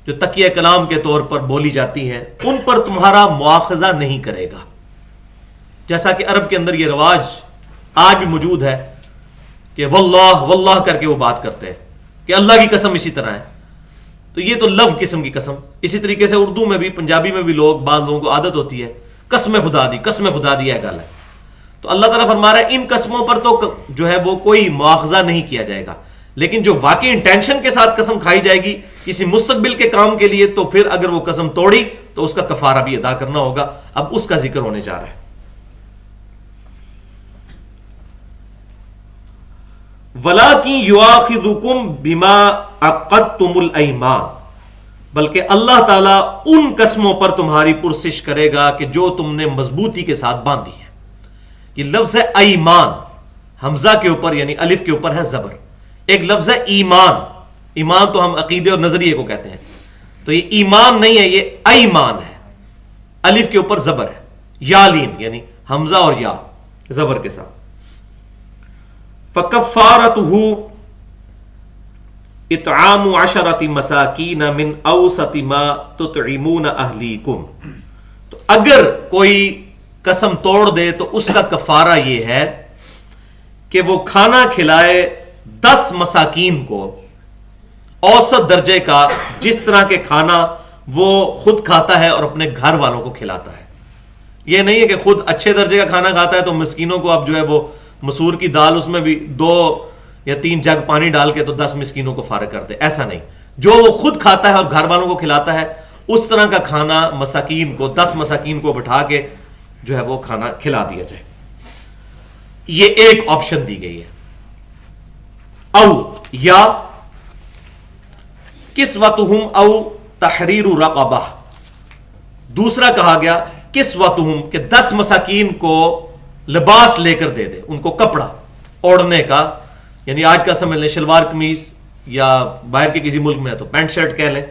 جو تکیہ کلام کے طور پر بولی جاتی ہیں، ان پر تمہارا مواخذہ نہیں کرے گا. جیسا کہ عرب کے اندر یہ رواج آج بھی موجود ہے کہ واللہ واللہ کر کے وہ بات کرتے ہیں کہ اللہ کی قسم اسی طرح ہے. تو یہ تو لغو قسم کی قسم. اسی طریقے سے اردو میں بھی، پنجابی میں بھی بعض لوگوں کو عادت ہوتی ہے قسم خدا دی، قسم خدا دی ہے گل ہے. تو اللہ تعالیٰ فرما رہا ہے ان قسموں پر تو جو ہے وہ کوئی مواخذہ نہیں کیا جائے گا، لیکن جو واقعی انٹینشن کے ساتھ قسم کھائی جائے گی کسی مستقبل کے کام کے لیے، تو پھر اگر وہ قسم توڑی تو اس کا کفارہ بھی ادا کرنا ہوگا. اب اس کا ذکر ہونے جا رہا ہے. وَلَٰكِن يُؤَاخِذُكُم بِمَا عَقَّدتُّمُ الْأَيْمَانَ، بلکہ اللہ تعالیٰ ان قسموں پر تمہاری پرسش کرے گا کہ جو تم نے مضبوطی کے ساتھ باندھی ہے. یہ لفظ ہے ایمان، حمزہ کے اوپر یعنی الف کے اوپر ہے زبر. ایک لفظ ہے ایمان. ایمان تو ہم عقیدے اور نظریے کو کہتے ہیں، تو یہ ایمان نہیں ہے، یہ ایمان ہے. الف کے اوپر زبر ہے، یا لین یعنی حمزہ اور یا زبر کے ساتھ. فَكَفَّارَتُهُ اطعام 10 مساکین من اوسط ما تطعمون اہلیکم. تو اگر کوئی قسم توڑ دے تو اس کا کفارہ یہ ہے کہ وہ کھانا کھلائے 10 مساکین کو، اوسط درجے کا، جس طرح کے کھانا وہ خود کھاتا ہے اور اپنے گھر والوں کو کھلاتا ہے. یہ نہیں ہے کہ خود اچھے درجے کا کھانا کھاتا ہے تو مسکینوں کو اب جو ہے وہ مسور کی دال، اس میں بھی 2 یا 3 جگ پانی ڈال کے تو 10 مسکینوں کو فارغ کرتے. ایسا نہیں، جو وہ خود کھاتا ہے اور گھر والوں کو کھلاتا ہے اس طرح کا کھانا مساکین کو، 10 مساکین کو بٹھا کے جو ہے وہ کھانا کھلا دیا جائے. یہ ایک آپشن دی گئی ہے. او یا کسوتہم او تحریر رقبہ. دوسرا کہا گیا کسوتہم کہ 10 مساکین کو لباس لے کر دے دے، ان کو کپڑا اوڑھنے کا، یعنی آج کا سمجھ لیں شلوار قمیض، یا باہر کے کسی ملک میں ہے تو پینٹ شرٹ کہہ لیں،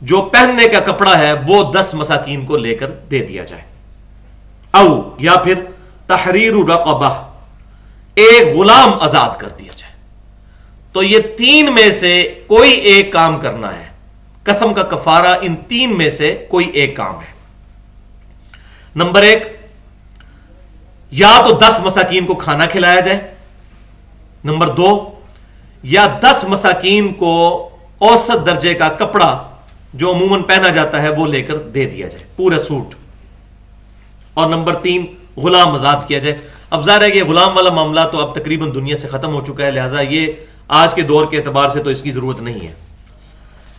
جو پہننے کا کپڑا ہے وہ 10 مساکین کو لے کر دے دیا جائے. او یا پھر تحریر رقبہ، ایک غلام آزاد کر دیا جائے. تو یہ 3 میں سے کوئی ایک کام کرنا ہے. قسم کا کفارہ ان 3 میں سے کوئی ایک کام ہے. نمبر 1، یا تو 10 مساکین کو کھانا کھلایا جائے. نمبر 2، یا 10 مساکین کو اوسط درجے کا کپڑا جو عموماً پہنا جاتا ہے وہ لے کر دے دیا جائے، پورا سوٹ. اور نمبر 3، غلام آزاد کیا جائے. اب ظاہر ہے کہ غلام والا معاملہ تو اب تقریباً دنیا سے ختم ہو چکا ہے، لہٰذا یہ آج کے دور کے اعتبار سے تو اس کی ضرورت نہیں ہے.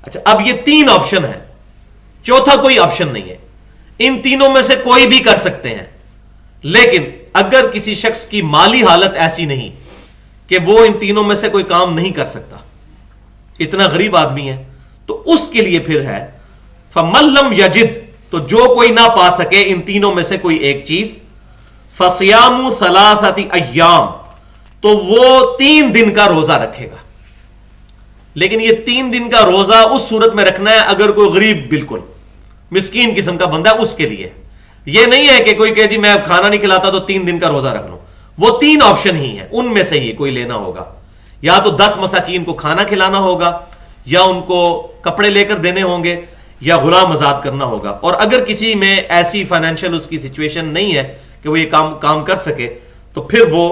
اچھا، اب یہ 3 آپشن ہیں، چوتھا کوئی آپشن نہیں ہے. ان تینوں میں سے کوئی بھی کر سکتے ہیں، لیکن اگر کسی شخص کی مالی حالت ایسی نہیں کہ وہ ان تینوں میں سے کوئی کام نہیں کر سکتا، اتنا غریب آدمی ہے، تو اس کے لیے پھر ہے فَمَن لَّمْ يَجِدْ، تو جو کوئی نہ پا سکے ان تینوں میں سے کوئی ایک چیز، فَصِيَامُ 3 أَيَّامٍ، تو وہ 3 دن کا روزہ رکھے گا. لیکن یہ 3 دن کا روزہ اس صورت میں رکھنا ہے اگر کوئی غریب بالکل مسکین قسم کا بندہ ہے، اس کے لیے. یہ نہیں ہے کہ کوئی کہ جی میں اب کھانا نہیں کھلاتا تو 3 دن کا روزہ رکھ لوں. وہ 3 آپشن ہی ہیں، ان میں سے ہی کوئی لینا ہوگا. یا تو 10 مساکین کو کھانا کھلانا ہوگا، یا ان کو کپڑے لے کر دینے ہوں گے، یا غلام آزاد کرنا ہوگا. اور اگر کسی میں ایسی فائنینشیل اس کی سچویشن نہیں ہے کہ وہ یہ کام کر سکے تو پھر وہ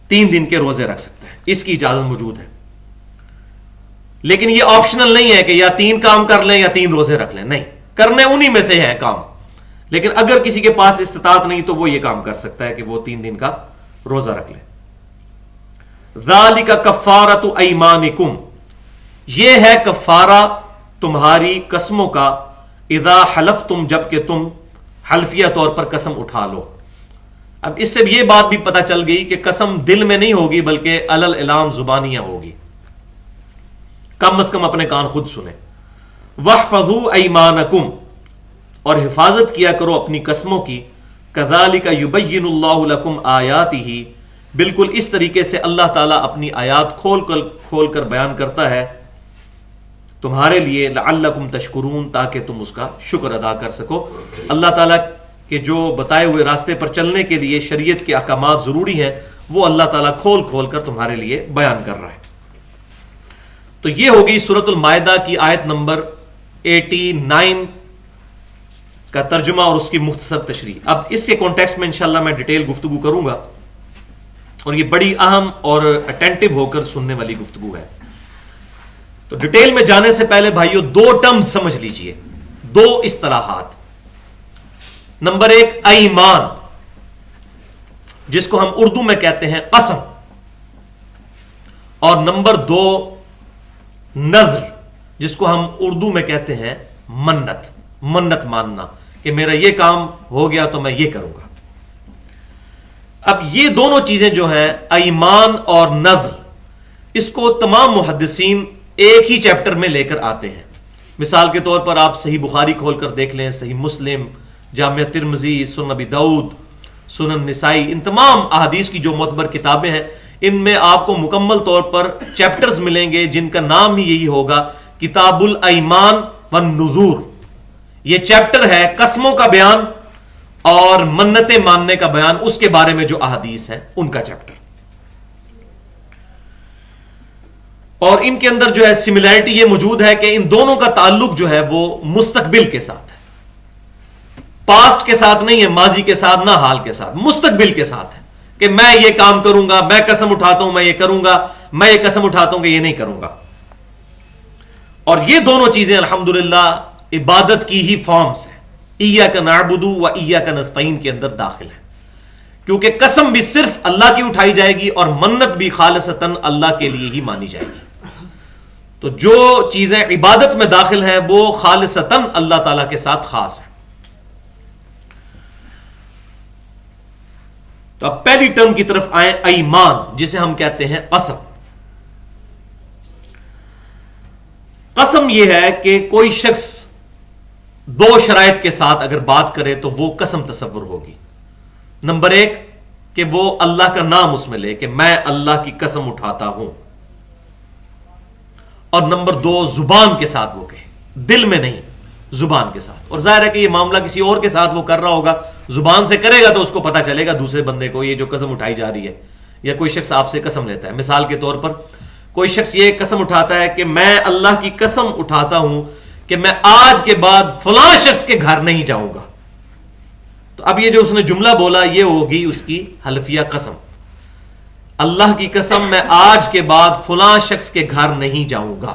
3 دن کے روزے رکھ سکتا ہے. اس کی اجازت موجود ہے. لیکن یہ آپشنل نہیں ہے کہ یا 3 کام کر لیں یا 3 روزے رکھ لیں، نہیں، کرنے انہی میں سے ہیں کام. لیکن اگر کسی کے پاس استطاعت نہیں تو وہ یہ کام کر سکتا ہے کہ وہ 3 دن کا روزہ رکھ لے. ذالک کفارۃ ایمانکم، یہ ہے کفارہ تمہاری قسموں کا، اذا حلفتم، جب کہ تم حلفیہ طور پر قسم اٹھا لو. اب اس سے یہ بات بھی پتہ چل گئی کہ قسم دل میں نہیں ہوگی بلکہ علل اعلان زبانیہ ہوگی. کم از کم اپنے کان خود سنیں. واحفظوا ایمانکم، اور حفاظت کیا کرو اپنی قسموں کی. کذالک یبین اللہ لکم آیاتہ، بالکل اس طریقے سے اللہ تعالیٰ اپنی آیات کھول کر بیان کرتا ہے تمہارے لیے. لعلکم تشکرون، تاکہ تم اس کا شکر ادا کر سکو. اللہ تعالیٰ کے جو بتائے ہوئے راستے پر چلنے کے لیے شریعت کے احکامات ضروری ہیں وہ اللہ تعالیٰ کھول کر تمہارے لیے بیان کر رہا ہے. تو یہ ہوگی سورۃ المائدہ کی آیت نمبر 89 کا ترجمہ اور اس کی مختصر تشریح. اب اس کے کانٹیکسٹ میں انشاءاللہ میں ڈیٹیل گفتگو کروں گا، اور یہ بڑی اہم اور اٹینٹو ہو کر سننے والی گفتگو ہے. تو ڈیٹیل میں جانے سے پہلے بھائیو 2 ٹرمز سمجھ لیجئے، 2 اصطلاحات. نمبر 1 ایمان، جس کو ہم اردو میں کہتے ہیں قسم، اور نمبر 2 نذر، جس کو ہم اردو میں کہتے ہیں منت ماننا کہ میرا یہ کام ہو گیا تو میں یہ کروں گا. اب یہ دونوں چیزیں جو ہیں ایمان اور نذر، اس کو تمام محدثین ایک ہی چیپٹر میں لے کر آتے ہیں. مثال کے طور پر آپ صحیح بخاری کھول کر دیکھ لیں، صحیح مسلم، جامع ترمذی، سنن ابی داؤد، سنن نسائی، ان تمام احادیث کی جو معتبر کتابیں ہیں ان میں آپ کو مکمل طور پر چیپٹرز ملیں گے جن کا نام ہی یہی ہوگا کتاب الایمان والنذور. یہ چیپٹر ہے قسموں کا بیان اور منتیں ماننے کا بیان، اس کے بارے میں جو احادیث ہیں ان کا چیپٹر. اور ان کے اندر جو ہے سملیرٹی یہ موجود ہے کہ ان دونوں کا تعلق جو ہے وہ مستقبل کے ساتھ ہے، پاسٹ کے ساتھ نہیں ہے، ماضی کے ساتھ نہ حال کے ساتھ، مستقبل کے ساتھ ہے کہ میں یہ کام کروں گا، میں قسم اٹھاتا ہوں میں یہ کروں گا، میں یہ قسم اٹھاتا ہوں کہ یہ نہیں کروں گا. اور یہ دونوں چیزیں الحمدللہ عبادت کی ہی فارمز ہیں، ایاک نعبد و ایاک نستعین کے اندر داخل ہے، کیونکہ قسم بھی صرف اللہ کی اٹھائی جائے گی اور منت بھی خالصتاً اللہ کے لیے ہی مانی جائے گی. تو جو چیزیں عبادت میں داخل ہیں وہ خالصتاً اللہ تعالیٰ کے ساتھ خاص ہیں. تو اب پہلی ٹرم کی طرف آئیں، ایمان، جسے ہم کہتے ہیں قسم. قسم یہ ہے کہ کوئی شخص دو شرائط کے ساتھ اگر بات کرے تو وہ قسم تصور ہوگی. نمبر ایک کہ وہ اللہ کا نام اس میں لے کہ میں اللہ کی قسم اٹھاتا ہوں، اور نمبر دو زبان کے ساتھ وہ کہے، دل میں نہیں، زبان کے ساتھ. اور ظاہر ہے کہ یہ معاملہ کسی اور کے ساتھ وہ کر رہا ہوگا، زبان سے کرے گا تو اس کو پتا چلے گا دوسرے بندے کو یہ جو قسم اٹھائی جا رہی ہے. یا کوئی شخص آپ سے قسم لیتا ہے، مثال کے طور پر کوئی شخص یہ قسم اٹھاتا ہے کہ میں اللہ کی قسم اٹھاتا ہوں کہ میں آج کے بعد فلاں شخص کے گھر نہیں جاؤں گا. تو اب یہ جو اس نے جملہ بولا یہ ہوگی اس کی حلفیہ قسم. اللہ کی قسم میں آج کے بعد فلاں شخص کے گھر نہیں جاؤں گا.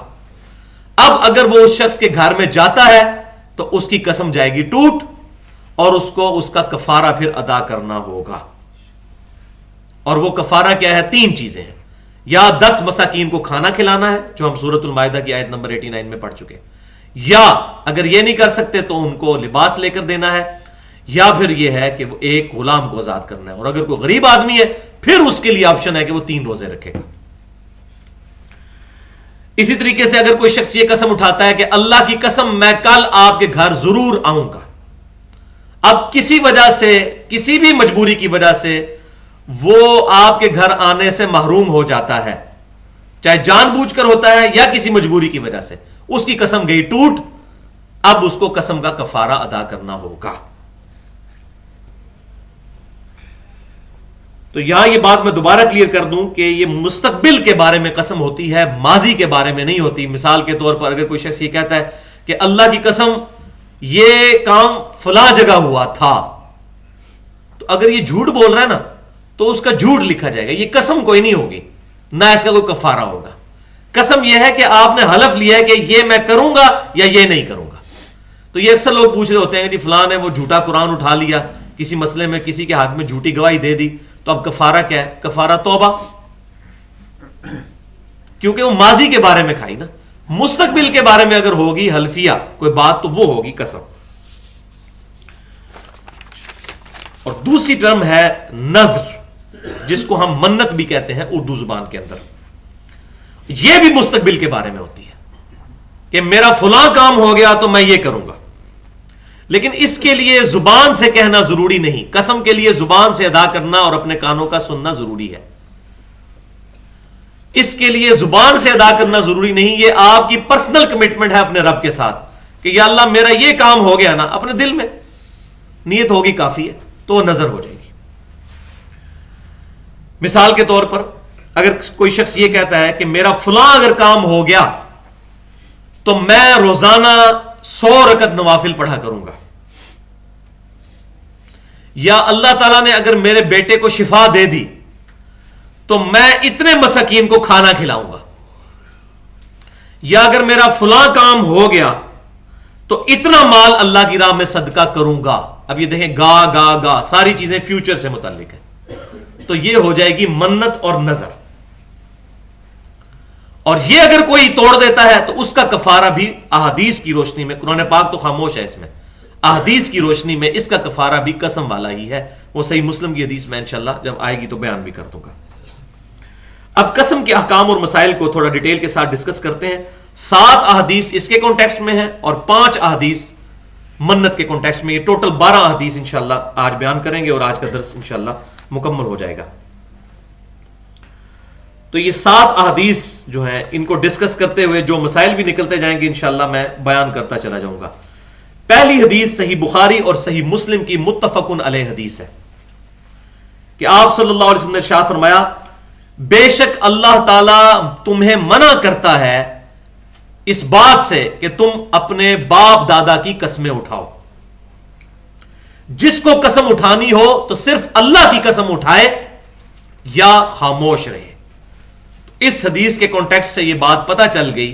اب اگر وہ اس شخص کے گھر میں جاتا ہے تو اس کی قسم جائے گی ٹوٹ، اور اس کو اس کا کفارہ پھر ادا کرنا ہوگا. اور وہ کفارہ کیا ہے؟ 3 چیزیں ہیں. یا 10 مساکین کو کھانا کھلانا ہے، جو ہم سورۃ المائدہ کی آیت نمبر 89 میں پڑھ چکے، یا اگر یہ نہیں کر سکتے تو ان کو لباس لے کر دینا ہے، یا پھر یہ ہے کہ وہ ایک غلام کو آزاد کرنا ہے. اور اگر کوئی غریب آدمی ہے پھر اس کے لیے آپشن ہے کہ وہ 3 روزے رکھے گا. اسی طریقے سے اگر کوئی شخص یہ قسم اٹھاتا ہے کہ اللہ کی قسم میں کل آپ کے گھر ضرور آؤں گا، اب کسی وجہ سے، کسی بھی مجبوری کی وجہ سے وہ آپ کے گھر آنے سے محروم ہو جاتا ہے، چاہے جان بوجھ کر ہوتا ہے یا کسی مجبوری کی وجہ سے، اس کی قسم گئی ٹوٹ، اب اس کو قسم کا کفارہ ادا کرنا ہوگا. تو یہاں یہ بات میں دوبارہ کلیئر کر دوں کہ یہ مستقبل کے بارے میں قسم ہوتی ہے، ماضی کے بارے میں نہیں ہوتی. مثال کے طور پر اگر کوئی شخص یہ کہتا ہے کہ اللہ کی قسم یہ کام فلاں جگہ ہوا تھا، تو اگر یہ جھوٹ بول رہا ہے نا تو اس کا جھوٹ لکھا جائے گا، یہ قسم کوئی نہیں ہوگی، نہ اس کا کوئی کفارہ ہوگا. قسم یہ ہے کہ آپ نے حلف لیا ہے کہ یہ میں کروں گا یا یہ نہیں کروں گا. تو یہ اکثر لوگ پوچھ رہے ہوتے ہیں کہ فلاں نے وہ جھوٹا قرآن اٹھا لیا، کسی مسئلے میں کسی کے حق میں جھوٹی گواہی دے دی، تو اب کفارہ کیا ہے؟ کفارہ توبہ، کیونکہ وہ ماضی کے بارے میں کھائی نا. مستقبل کے بارے میں اگر ہوگی حلفیہ کوئی بات تو وہ ہوگی قسم. اور دوسری ٹرم ہے نذر، جس کو ہم منت بھی کہتے ہیں اردو زبان کے اندر. یہ بھی مستقبل کے بارے میں ہوتی ہے کہ میرا فلاں کام ہو گیا تو میں یہ کروں گا، لیکن اس کے لیے زبان سے کہنا ضروری نہیں. قسم کے لیے زبان سے ادا کرنا اور اپنے کانوں کا سننا ضروری ہے. اس کے لیے زبان سے ادا کرنا ضروری نہیں، یہ آپ کی پرسنل کمٹمنٹ ہے اپنے رب کے ساتھ کہ یا اللہ میرا یہ کام ہو گیا نا، اپنے دل میں نیت ہوگی کافی ہے تو وہ نظر ہو جائے گی. مثال کے طور پر اگر کوئی شخص یہ کہتا ہے کہ میرا فلاں اگر کام ہو گیا تو میں روزانہ 100 رکعت نوافل پڑھا کروں گا، یا اللہ تعالیٰ نے اگر میرے بیٹے کو شفا دے دی تو میں اتنے مساکین کو کھانا کھلاؤں گا، یا اگر میرا فلاں کام ہو گیا تو اتنا مال اللہ کی راہ میں صدقہ کروں گا. اب یہ دیکھیں گا گا گا ساری چیزیں فیوچر سے متعلق ہیں، تو یہ ہو جائے گی منت اور نظر. اور یہ اگر کوئی توڑ دیتا ہے تو اس کا کفارہ بھی احادیث کی روشنی میں، قرآن پاک تو خاموش ہے اس میں، احادیث کی روشنی میں اس کا کفارہ بھی قسم والا ہی ہے. وہ صحیح مسلم کی حدیث میں انشاءاللہ جب آئے گی تو بیان بھی کر دوں گا. اب قسم کے احکام اور مسائل کو تھوڑا ڈیٹیل کے ساتھ ڈسکس کرتے ہیں. 7 احادیث اس کے کانٹیکسٹ میں ہیں اور 5 احادیث منت کے کانٹیکسٹ میں. یہ ٹوٹل 12 احادیث انشاءاللہ آج بیان کریں گے اور آج کا درس انشاءاللہ مکمل ہو جائے گا. تو یہ 7 احادیث جو ہیں ان کو ڈسکس کرتے ہوئے جو مسائل بھی نکلتے جائیں گے انشاءاللہ میں بیان کرتا چلا جاؤں گا. پہلی حدیث صحیح بخاری اور صحیح مسلم کی متفقن علیہ حدیث ہے کہ آپ صلی اللہ علیہ وسلم نے ارشاد فرمایا بے شک اللہ تعالی تمہیں منع کرتا ہے اس بات سے کہ تم اپنے باپ دادا کی قسمیں اٹھاؤ. جس کو قسم اٹھانی ہو تو صرف اللہ کی قسم اٹھائے یا خاموش رہے. اس حدیث کے کانٹیکسٹ سے یہ بات پتہ چل گئی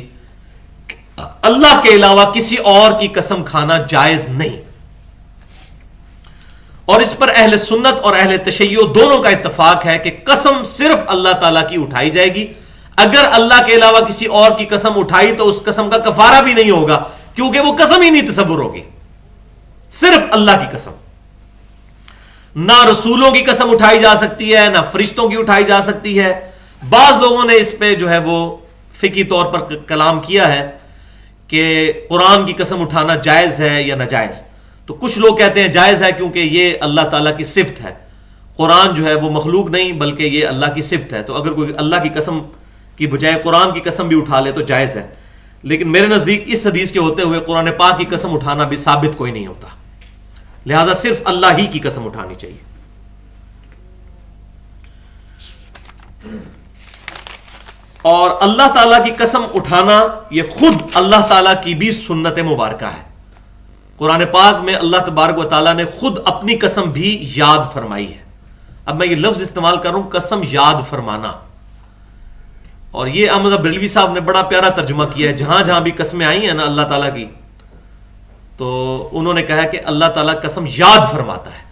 کہ اللہ کے علاوہ کسی اور کی قسم کھانا جائز نہیں. اور اس پر اہل سنت اور اہل تشیع دونوں کا اتفاق ہے کہ قسم صرف اللہ تعالیٰ کی اٹھائی جائے گی. اگر اللہ کے علاوہ کسی اور کی قسم اٹھائی تو اس قسم کا کفارہ بھی نہیں ہوگا, کیونکہ وہ قسم ہی نہیں تصور ہوگی, صرف اللہ کی قسم. نہ رسولوں کی قسم اٹھائی جا سکتی ہے, نہ فرشتوں کی اٹھائی جا سکتی ہے. بعض لوگوں نے اس پہ جو ہے وہ فقہی طور پر کلام کیا ہے کہ قرآن کی قسم اٹھانا جائز ہے یا ناجائز. تو کچھ لوگ کہتے ہیں جائز ہے کیونکہ یہ اللہ تعالیٰ کی صفت ہے. قرآن جو ہے وہ مخلوق نہیں بلکہ یہ اللہ کی صفت ہے, تو اگر کوئی اللہ کی قسم کی بجائے قرآن کی قسم بھی اٹھا لے تو جائز ہے. لیکن میرے نزدیک اس حدیث کے ہوتے ہوئے قرآن پاک کی قسم اٹھانا بھی ثابت کوئی نہیں ہوتا, لہذا صرف اللہ ہی کی قسم اٹھانی چاہیے. اور اللہ تعالیٰ کی قسم اٹھانا یہ خود اللہ تعالیٰ کی بھی سنت مبارکہ ہے. قرآن پاک میں اللہ تبارک و تعالیٰ نے خود اپنی قسم بھی یاد فرمائی ہے. اب میں یہ لفظ استعمال کر رہا ہوں, قسم یاد فرمانا, اور یہ احمد بریلوی صاحب نے بڑا پیارا ترجمہ کیا ہے. جہاں جہاں بھی قسمیں آئی ہیں نا اللہ تعالیٰ کی, تو انہوں نے کہا کہ اللہ تعالیٰ قسم یاد فرماتا ہے,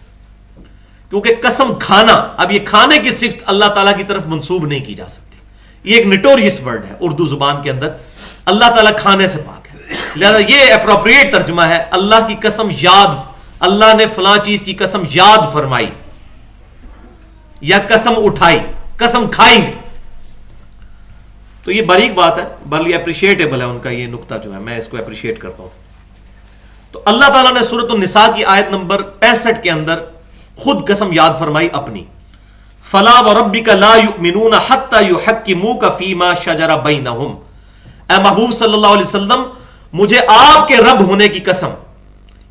کیونکہ قسم کھانا, اب یہ کھانے کی صفت اللہ تعالیٰ کی طرف منسوب نہیں کی جا سکتی. یہ ایک نٹوریس ورڈ ہے اردو زبان کے اندر, اللہ تعالیٰ کھانے سے پاک ہے, لہذا یہ اپروپریٹ ترجمہ ہے اللہ کی قسم یاد, اللہ نے فلاں چیز کی قسم یاد فرمائی یا قسم اٹھائی, قسم کھائی نہیں. تو یہ باریک بات ہے, بلکہ اپریشیٹیبل ہے ان کا یہ نقطہ جو ہے, میں اس کو اپریشیٹ کرتا ہوں. تو اللہ تعالیٰ نے سورۃ النساء کی آیت نمبر 65 کے اندر خود قسم یاد فرمائی اپنی, فلا وربک لا یؤمنون حتی یحکموک فیما شجر بینہم. اے محبوب صلی اللہ علیہ وسلم, مجھے آپ کے رب ہونے کی قسم,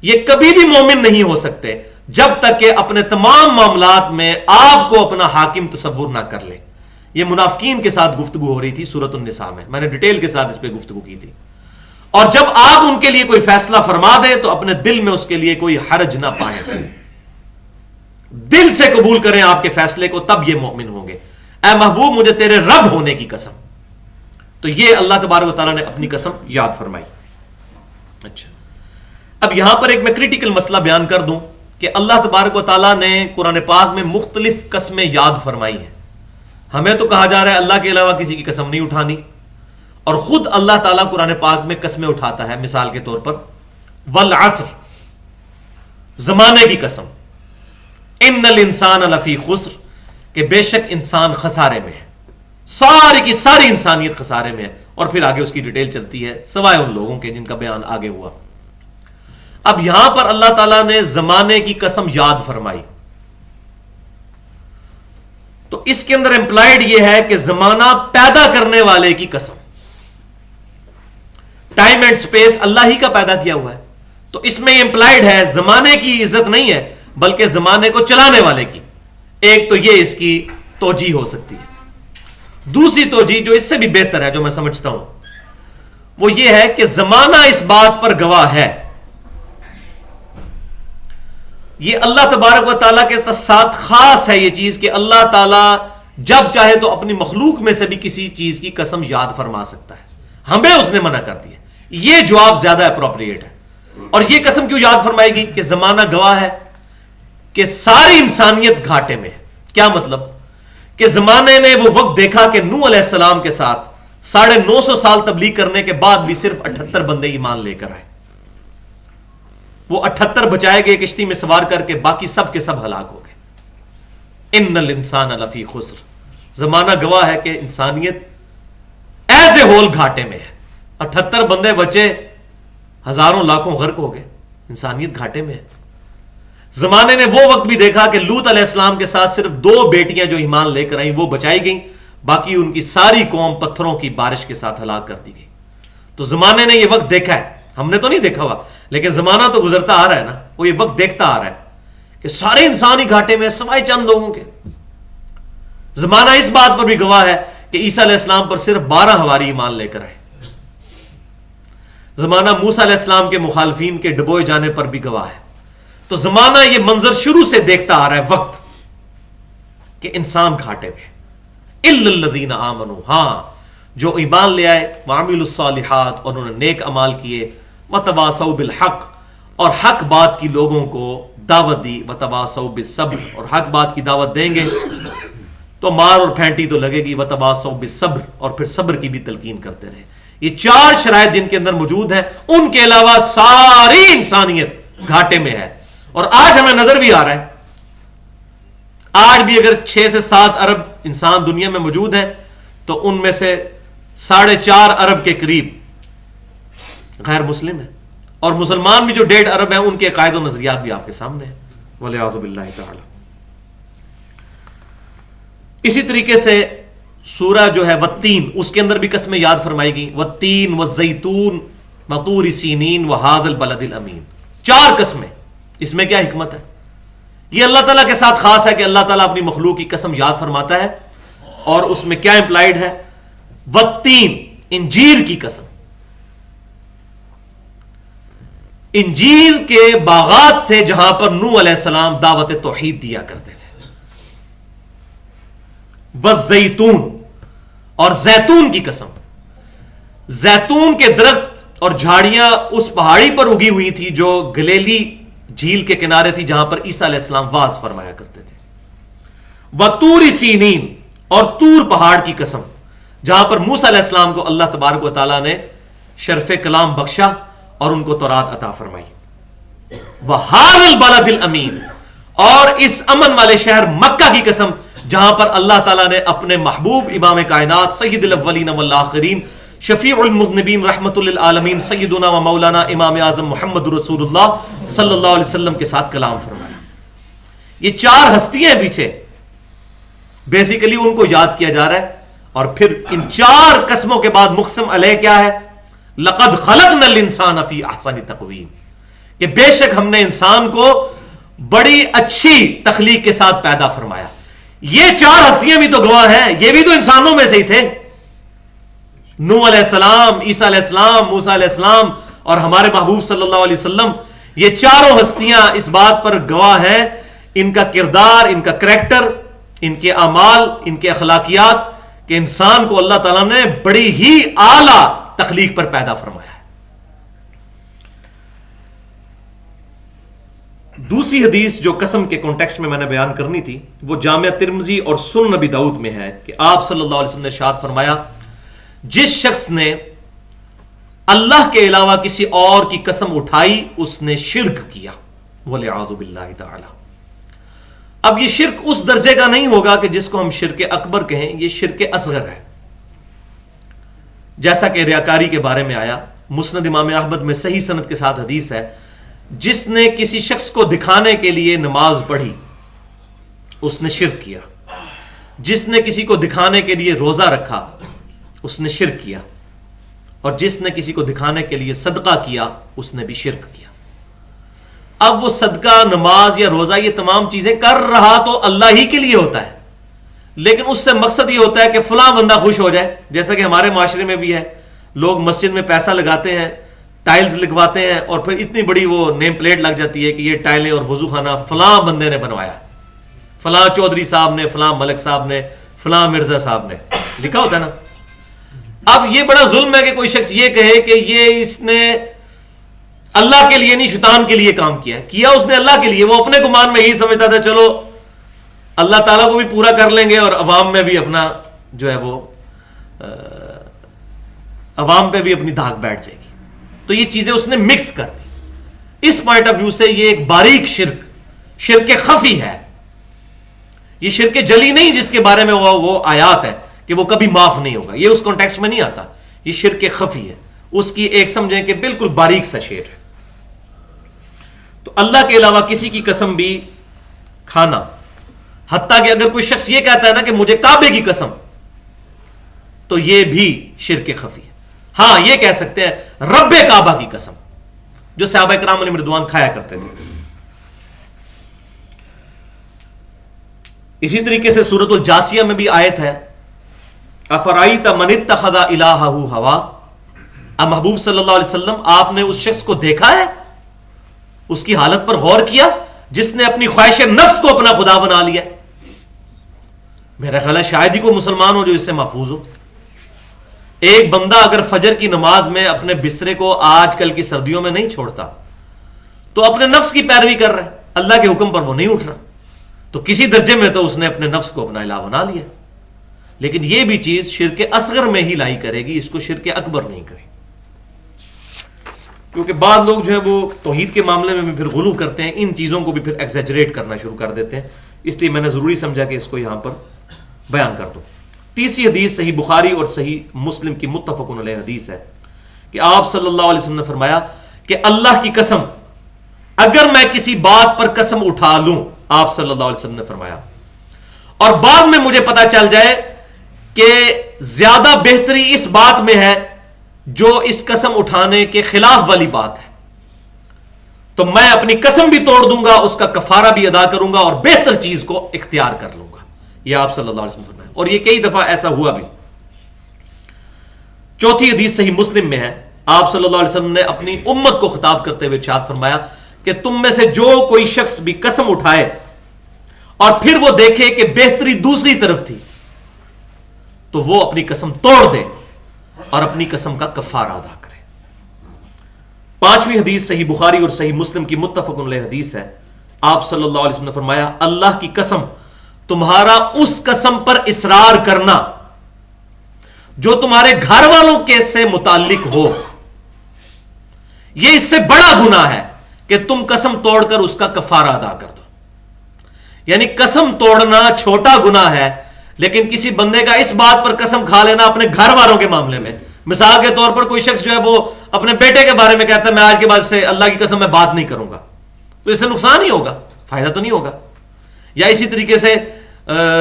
یہ کبھی بھی مومن نہیں ہو سکتے جب تک کہ اپنے تمام معاملات میں آپ کو اپنا حاکم تصور نہ کر لے. یہ منافقین کے ساتھ گفتگو ہو رہی تھی سورۃ النساء میں نے ڈیٹیل کے ساتھ اس پہ گفتگو کی تھی. اور جب آپ ان کے لیے کوئی فیصلہ فرما دیں تو اپنے دل میں اس کے لیے کوئی حرج نہ پائیں, دل سے قبول کریں آپ کے فیصلے کو, تب یہ مومن ہوں گے. اے محبوب مجھے تیرے رب ہونے کی قسم. تو یہ اللہ تبارک و تعالیٰ نے اپنی قسم یاد فرمائی. اچھا, اب یہاں پر ایک میں کریٹیکل مسئلہ بیان کر دوں کہ اللہ تبارک و تعالیٰ نے قرآن پاک میں مختلف قسمیں یاد فرمائی ہیں. ہمیں تو کہا جا رہا ہے اللہ کے علاوہ کسی کی قسم نہیں اٹھانی, اور خود اللہ تعالیٰ قرآن پاک میں قسمیں اٹھاتا ہے. مثال کے طور پر والعصر, زمانے کی قسم, ان الانسان لفی خسر, کہ بے شک انسان خسارے میں ہے, ساری کی ساری انسانیت خسارے میں ہے. اور پھر آگے اس کی ڈیٹیل چلتی ہے سوائے ان لوگوں کے جن کا بیان آگے ہوا. اب یہاں پر اللہ تعالیٰ نے زمانے کی قسم یاد فرمائی, تو اس کے اندر امپلائڈ یہ ہے کہ زمانہ پیدا کرنے والے کی قسم. ٹائم اینڈ سپیس اللہ ہی کا پیدا کیا ہوا ہے, تو اس میں یہ امپلائڈ ہے زمانے کی عزت نہیں ہے بلکہ زمانے کو چلانے والے کی. ایک تو یہ اس کی توجیہ ہو سکتی ہے. دوسری توجیہ جو اس سے بھی بہتر ہے, جو میں سمجھتا ہوں, وہ یہ ہے کہ زمانہ اس بات پر گواہ ہے, یہ اللہ تبارک و تعالیٰ کے ساتھ خاص ہے یہ چیز کہ اللہ تعالیٰ جب چاہے تو اپنی مخلوق میں سے بھی کسی چیز کی قسم یاد فرما سکتا ہے. ہمیں اس نے منع کر دیا. یہ جواب زیادہ اپروپریٹ ہے. اور یہ قسم کیوں یاد فرمائے گی کہ زمانہ گواہ ہے کہ ساری انسانیت گھاٹے میں ہے. کیا مطلب؟ کہ زمانے نے وہ وقت دیکھا کہ نوح علیہ السلام کے ساتھ 950 سال تبلیغ کرنے کے بعد بھی صرف 78 بندے ایمان لے کر آئے. وہ 78 بچائے گئے کشتی میں سوار کر کے, باقی سب کے سب ہلاک ہو گئے. ان الانسان لفی خسر, زمانہ گواہ ہے کہ انسانیت ایز اے ہول گھاٹے میں ہے. 78 بندے بچے, ہزاروں لاکھوں غرق ہو گئے, انسانیت گھاٹے میں ہے. زمانے نے وہ وقت بھی دیکھا کہ لوط علیہ السلام کے ساتھ صرف 2 بیٹیاں جو ایمان لے کر آئیں وہ بچائی گئیں, باقی ان کی ساری قوم پتھروں کی بارش کے ساتھ ہلاک کر دی گئی. تو زمانے نے یہ وقت دیکھا ہے ہم نے تو نہیں دیکھا ہوا، لیکن زمانہ تو گزرتا آ رہا ہے نا، وہ یہ وقت دیکھتا آ رہا ہے کہ سارے انسان ہی گھاٹے میں سوائے چند لوگوں کے۔ زمانہ اس بات پر بھی گواہ ہے کہ عیسیٰ علیہ السلام پر صرف 12 حواری ایمان لے کر آئے۔ زمانہ موسیٰ علیہ السلام کے مخالفین کے ڈبوئے جانے پر بھی گواہ ہے۔ تو زمانہ یہ منظر شروع سے دیکھتا آ رہا ہے وقت کہ انسان گھاٹے میں، الا الذین آمنوا، ہاں جو ایمان لے آئے، وعملوا الصالحات، اور انہوں نے نیک اعمال کیے، وتواصوا بالحق، اور حق بات کی لوگوں کو دعوت دی، وتواصوا بالصبر، اور حق بات کی دعوت دیں گے تو مار اور پھینٹی تو لگے گی، وتواصوا بالصبر، اور پھر صبر کی بھی تلقین کرتے رہے۔ یہ 4 شرائط جن کے اندر موجود ہیں، ان کے علاوہ ساری انسانیت گھاٹے میں ہے۔ اور آج ہمیں نظر بھی آ رہا ہے، آج بھی اگر 6 سے 7 ارب انسان دنیا میں موجود ہیں تو ان میں سے 4.5 ارب کے قریب غیر مسلم ہیں، اور مسلمان بھی جو 1.5 ارب ہیں ان کے عقائد و نظریات بھی آپ کے سامنے ہیں، والعیاذ باللہ تعالی۔ اسی طریقے سے سورہ جو ہے والتین، اس کے اندر بھی قسمیں یاد فرمائی گئی، والتین والزیتون وطور سینین وہذا البلد الامین، 4 قسمیں۔ اس میں کیا حکمت ہے؟ یہ اللہ تعالیٰ کے ساتھ خاص ہے کہ اللہ تعالیٰ اپنی مخلوق کی قسم یاد فرماتا ہے، اور اس میں کیا امپلائیڈ ہے؟ والتین، انجیر کی قسم۔ انجیر کے باغات تھے جہاں پر نوح علیہ السلام دعوت توحید دیا کرتے تھے۔ والزیتون، اور زیتون کی قسم۔ زیتون کے درخت اور جھاڑیاں اس پہاڑی پر اگی ہوئی تھی جو گلیلی جھیل کے کنارے تھی جہاں پر عیسیٰ علیہ السلام واز فرمایا کرتے تھے۔ وطور سینین، اور طور پہاڑ کی قسم جہاں پر موسیٰ علیہ السلام کو اللہ تبارک و تعالیٰ نے شرف کلام بخشا اور ان کو تورات عطا فرمائی۔ وہذا البلد الامین، اور اس امن والے شہر مکہ کی قسم جہاں پر اللہ تعالیٰ نے اپنے محبوب امام کائنات سید الاولین والآخرین شفیع المذنبین رحمت للعالمین سیدنا و مولانا امام اعظم محمد رسول اللہ صلی اللہ علیہ وسلم کے ساتھ کلام فرمایا۔ یہ 4 ہستیاں پیچھے بیسیکلی ان کو یاد کیا جا رہا ہے، اور پھر ان 4 قسموں کے بعد مقسم علیہ کیا ہے؟ لقد خلقنا الانسان فی احسن تقویم، کہ بے شک ہم نے انسان کو بڑی اچھی تخلیق کے ساتھ پیدا فرمایا۔ یہ 4 ہستیاں بھی تو گواہ ہیں، یہ بھی تو انسانوں میں سے ہی تھے۔ نوح علیہ السلام، عیسیٰ علیہ السلام، موسیٰ علیہ السلام، اور ہمارے محبوب صلی اللہ علیہ وسلم، یہ 4 ہستیاں اس بات پر گواہ ہیں، ان کا کردار، ان کا کریکٹر، ان کے اعمال، ان کے اخلاقیات، کہ انسان کو اللہ تعالیٰ نے بڑی ہی اعلیٰ تخلیق پر پیدا فرمایا ہے۔ دوسری حدیث جو قسم کے کانٹیکسٹ میں نے بیان کرنی تھی وہ جامعہ ترمذی اور سنن نبی داؤد میں ہے کہ آپ صلی اللہ علیہ وسلم نے ارشاد فرمایا، جس شخص نے اللہ کے علاوہ کسی اور کی قسم اٹھائی اس نے شرک کیا، والعیاذ باللہ تعالی۔ اب یہ شرک اس درجے کا نہیں ہوگا کہ جس کو ہم شرک اکبر کہیں، یہ شرک اصغر ہے، جیسا کہ ریاکاری کے بارے میں آیا مسند امام احمد میں صحیح سند کے ساتھ حدیث ہے، جس نے کسی شخص کو دکھانے کے لیے نماز پڑھی اس نے شرک کیا، جس نے کسی کو دکھانے کے لیے روزہ رکھا اس نے شرک کیا، اور جس نے کسی کو دکھانے کے لیے صدقہ کیا اس نے بھی شرک کیا۔ اب وہ صدقہ، نماز یا روزہ یہ تمام چیزیں کر رہا تو اللہ ہی کے لیے ہوتا ہے، لیکن اس سے مقصد یہ ہوتا ہے کہ فلاں بندہ خوش ہو جائے، جیسا کہ ہمارے معاشرے میں بھی ہے، لوگ مسجد میں پیسہ لگاتے ہیں، ٹائلز لگواتے ہیں، اور پھر اتنی بڑی وہ نیم پلیٹ لگ جاتی ہے کہ یہ ٹائلیں اور وضو خانہ فلاں بندے نے بنوایا، فلاں چودھری صاحب نے، فلاں ملک صاحب نے، فلاں مرزا صاحب نے، لکھا ہوتا ہے نا۔ اب یہ بڑا ظلم ہے کہ کوئی شخص یہ کہے کہ یہ اس نے اللہ کے لیے نہیں شیطان کے لیے کام کیا اس نے اللہ کے لیے، وہ اپنے گمان میں یہی سمجھتا تھا چلو اللہ تعالیٰ کو بھی پورا کر لیں گے اور عوام میں بھی اپنا جو ہے وہ عوام پہ بھی اپنی دھاک بیٹھ جائے گی، تو یہ چیزیں اس نے مکس کر دی۔ اس پوائنٹ آف ویو سے یہ ایک باریک شرک خفی ہے، یہ شرک جلی نہیں جس کے بارے میں وہ آیات ہے کہ وہ کبھی معاف نہیں ہوگا، یہ اس کانٹیکسٹ میں نہیں آتا، یہ شرک خفی ہے، اس کی ایک سمجھیں کہ بالکل باریک سا شیر ہے۔ تو اللہ کے علاوہ کسی کی قسم بھی کھانا، حتیٰ کہ اگر کوئی شخص یہ کہتا ہے نا کہ مجھے کعبے کی قسم، تو یہ بھی شرک خفی ہے۔ ہاں یہ کہہ سکتے ہیں رب کعبہ کی قسم، جو صحابہ کرام علیہم رضوان کھایا کرتے تھے. اسی طریقے سے سورۃ الجاسیہ میں بھی آیت ہے افرائیت من اتخذ الہہ ہوا. اب محبوب صلی اللہ علیہ وسلم آپ نے اس شخص کو دیکھا ہے, اس کی حالت پر غور کیا جس نے اپنی خواہش نفس کو اپنا خدا بنا لیا. میرا خیال ہے شاید ہی کوئی مسلمان ہو جو اس سے محفوظ ہو. ایک بندہ اگر فجر کی نماز میں اپنے بسترے کو آج کل کی سردیوں میں نہیں چھوڑتا تو اپنے نفس کی پیروی کر رہا ہے, اللہ کے حکم پر وہ نہیں اٹھ رہا, تو کسی درجے میں تو اس نے اپنے نفس کو اپنا الہ بنا لیا. لیکن یہ بھی چیز شرک اصغر میں ہی لائی کرے گی, اس کو شرک اکبر نہیں کرے, کیونکہ بعض لوگ جو ہے وہ توحید کے معاملے میں بھی پھر غلو کرتے ہیں, ان چیزوں کو بھی پھر ایگزیجریٹ کرنا شروع کر دیتے ہیں. اس لیے میں نے ضروری سمجھا کہ اس کو یہاں پر بیان کر دوں. تیسری حدیث صحیح بخاری اور صحیح مسلم کی متفق علیہ حدیث ہے کہ آپ صلی اللہ علیہ وسلم نے فرمایا کہ اللہ کی قسم اگر میں کسی بات پر قسم اٹھا لوں, آپ صلی اللہ علیہ وسلم نے فرمایا, اور بعد میں مجھے پتا چل جائے کہ زیادہ بہتری اس بات میں ہے جو اس قسم اٹھانے کے خلاف والی بات ہے, تو میں اپنی قسم بھی توڑ دوں گا, اس کا کفارہ بھی ادا کروں گا اور بہتر چیز کو اختیار کر لوں گا. یہ آپ صلی اللہ علیہ وسلم فرمایا, اور یہ کئی دفعہ ایسا ہوا بھی. چوتھی حدیث صحیح مسلم میں ہے, آپ صلی اللہ علیہ وسلم نے اپنی امت کو خطاب کرتے ہوئے ارشاد فرمایا کہ تم میں سے جو کوئی شخص بھی قسم اٹھائے اور پھر وہ دیکھے کہ بہتری دوسری طرف تھی تو وہ اپنی قسم توڑ دے اور اپنی قسم کا کفارہ ادا کرے. پانچویں حدیث صحیح بخاری اور صحیح مسلم کی متفق علیہ حدیث ہے, آپ صلی اللہ علیہ وسلم نے فرمایا اللہ کی قسم تمہارا اس قسم پر اصرار کرنا جو تمہارے گھر والوں کے سے متعلق ہو, یہ اس سے بڑا گناہ ہے کہ تم قسم توڑ کر اس کا کفارہ ادا کر دو. یعنی قسم توڑنا چھوٹا گناہ ہے, لیکن کسی بندے کا اس بات پر قسم کھا لینا اپنے گھر والوں کے معاملے میں, مثال کے طور پر کوئی شخص جو ہے وہ اپنے بیٹے کے بارے میں کہتا ہے میں آج کے بعد سے اللہ کی قسم میں بات نہیں کروں گا, تو اس سے نقصان ہی ہوگا, فائدہ تو نہیں ہوگا. یا اسی طریقے سے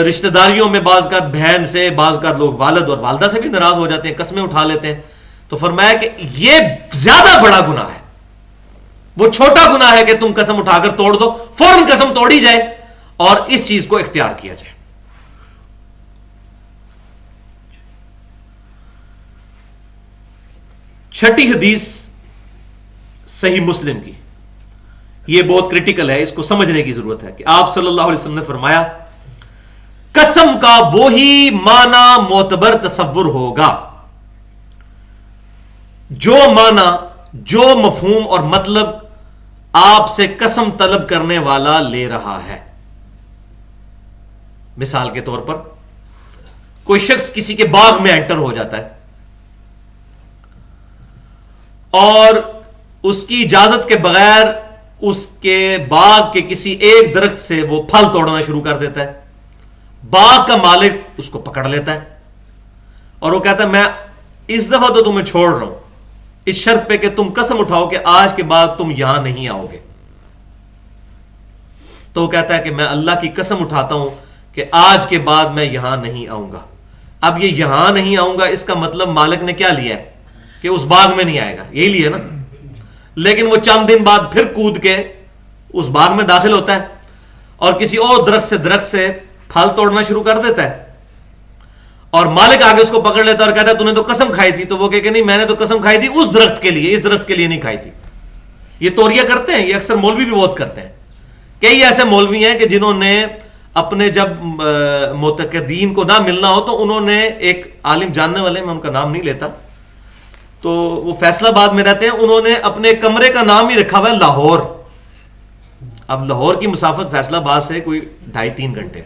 رشتہ داریوں میں بعض کا بہن سے, بعض کا لوگ والد اور والدہ سے بھی ناراض ہو جاتے ہیں, قسمیں اٹھا لیتے ہیں, تو فرمایا کہ یہ زیادہ بڑا گناہ ہے. وہ چھوٹا گناہ ہے کہ تم قسم اٹھا کر توڑ دو, فوراً قسم توڑی جائے اور اس چیز کو اختیار کیا جائے. چھٹی حدیث صحیح مسلم کی, یہ بہت کریٹیکل ہے, اس کو سمجھنے کی ضرورت ہے کہ آپ صلی اللہ علیہ وسلم نے فرمایا قسم کا وہی معنی معتبر تصور ہوگا جو معنی, جو مفہوم اور مطلب آپ سے قسم طلب کرنے والا لے رہا ہے. مثال کے طور پر کوئی شخص کسی کے باغ میں انٹر ہو جاتا ہے اور اس کی اجازت کے بغیر اس کے باغ کے کسی ایک درخت سے وہ پھل توڑنا شروع کر دیتا ہے. باغ کا مالک اس کو پکڑ لیتا ہے اور وہ کہتا ہے میں اس دفعہ تو تمہیں چھوڑ رہا ہوں اس شرط پہ کہ تم قسم اٹھاؤ کہ آج کے بعد تم یہاں نہیں آؤ گے. تو وہ کہتا ہے کہ میں اللہ کی قسم اٹھاتا ہوں کہ آج کے بعد میں یہاں نہیں آؤں گا. اب یہ یہاں نہیں آؤں گا اس کا مطلب مالک نے کیا لیا ہے کہ اس باغ میں نہیں آئے گا, یہی لیا نا. لیکن وہ چند دن بعد پھر کود کے اس باغ میں داخل ہوتا ہے اور کسی اور درخت سے پھل توڑنا شروع کر دیتا ہے اور مالک آگے اس کو پکڑ لیتا ہے اور کہتا ہے تو نے تو قسم کھائی تھی. تو وہ کہ نہیں میں نے تو قسم کھائی تھی اس درخت کے لیے, اس درخت کے لیے نہیں کھائی تھی. یہ توریہ کرتے ہیں, یہ اکثر مولوی بھی بہت کرتے ہیں. کئی ایسے مولوی ہیں کہ جنہوں نے اپنے جب معتقدین کو نہ ملنا ہو تو انہوں نے ایک عالم جاننے والے, میں ان کا نام نہیں لیتا, تو وہ فیصل آباد میں رہتے ہیں, انہوں نے اپنے کمرے کا نام ہی رکھا ہوا ہے لاہور. اب لاہور کی مسافت فیصل آباد سے کوئی 2.5-3 گھنٹے,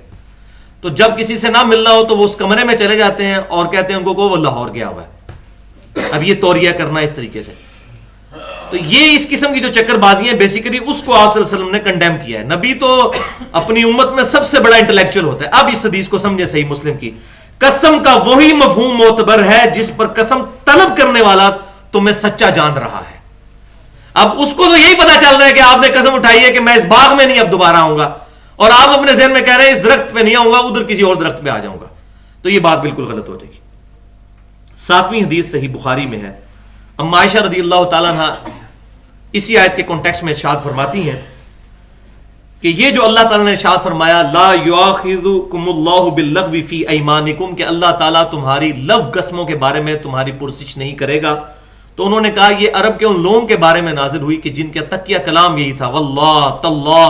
تو جب کسی سے نہ ملنا ہو تو وہ اس کمرے میں چلے جاتے ہیں اور کہتے ہیں ان کو وہ لاہور گیا ہوا ہے. اب یہ توریہ کرنا اس طریقے سے, تو یہ اس قسم کی جو چکر بازی ہیں بیسیکلی اس کو آپ صلی اللہ علیہ وسلم نے کنڈیم کیا ہے. نبی تو اپنی امت میں سب سے بڑا انٹلیکچوئل ہوتا ہے. اب اس حدیث کو سمجھے صحیح مسلم کی, قسم کا وہی مفہوم معتبر ہے جس پر قسم طلب کرنے والا تمہیں سچا جان رہا ہے. اب اس کو تو یہی پتا چل رہا ہے کہ آپ نے قسم اٹھائی ہے کہ میں اس باغ میں نہیں اب دوبارہ آؤں گا, اور آپ اپنے ذہن میں کہہ رہے ہیں اس درخت پہ نہیں آؤں گا, ادھر کسی اور درخت پہ آ جاؤں گا, تو یہ بات بالکل غلط ہو جائے گی. 7ویں حدیث صحیح بخاری میں ہے, اما عائشہ رضی اللہ تعالیٰ عنہ اسی آیت کے کانٹیکسٹ میں ارشاد فرماتی ہیں کہ یہ جو اللہ تعالیٰ نے ارشاد فرمایا لا یؤاخذکم اللہ باللغو فی ایمانکم، کہ اللہ تعالیٰ تمہاری لغو قسموں کے بارے میں تمہاری پرسش نہیں کرے گا، تو انہوں نے کہا یہ عرب کے ان لوگوں کے بارے میں نازل ہوئی کہ جن کا تقیہ کلام یہی تھا واللہ تاللہ.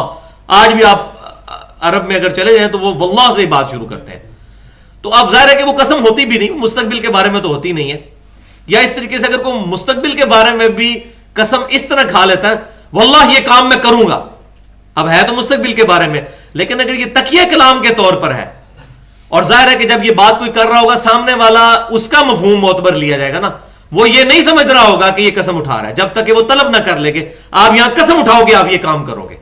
آج بھی آپ عرب میں اگر چلے جائیں تو وہ واللہ سے ہی بات شروع کرتے ہیں. تو اب ظاہر ہے کہ وہ قسم ہوتی بھی نہیں، مستقبل کے بارے میں تو ہوتی نہیں ہے. یا اس طریقے سے اگر کوئی مستقبل کے بارے میں بھی قسم اس طرح کھا لیتا ہے واللہ یہ کام میں کروں گا، اب ہے تو مستقبل کے بارے میں، لیکن اگر یہ تقیہ کلام کے طور پر ہے، اور ظاہر ہے کہ جب یہ بات کوئی کر رہا ہوگا سامنے والا اس کا مفہوم معتبر لیا جائے گا نا، وہ یہ نہیں سمجھ رہا ہوگا کہ یہ قسم اٹھا رہا ہے جب تک کہ وہ طلب نہ کر لے کہ آپ یہاں قسم اٹھاؤ گے آپ یہ کام کرو گے.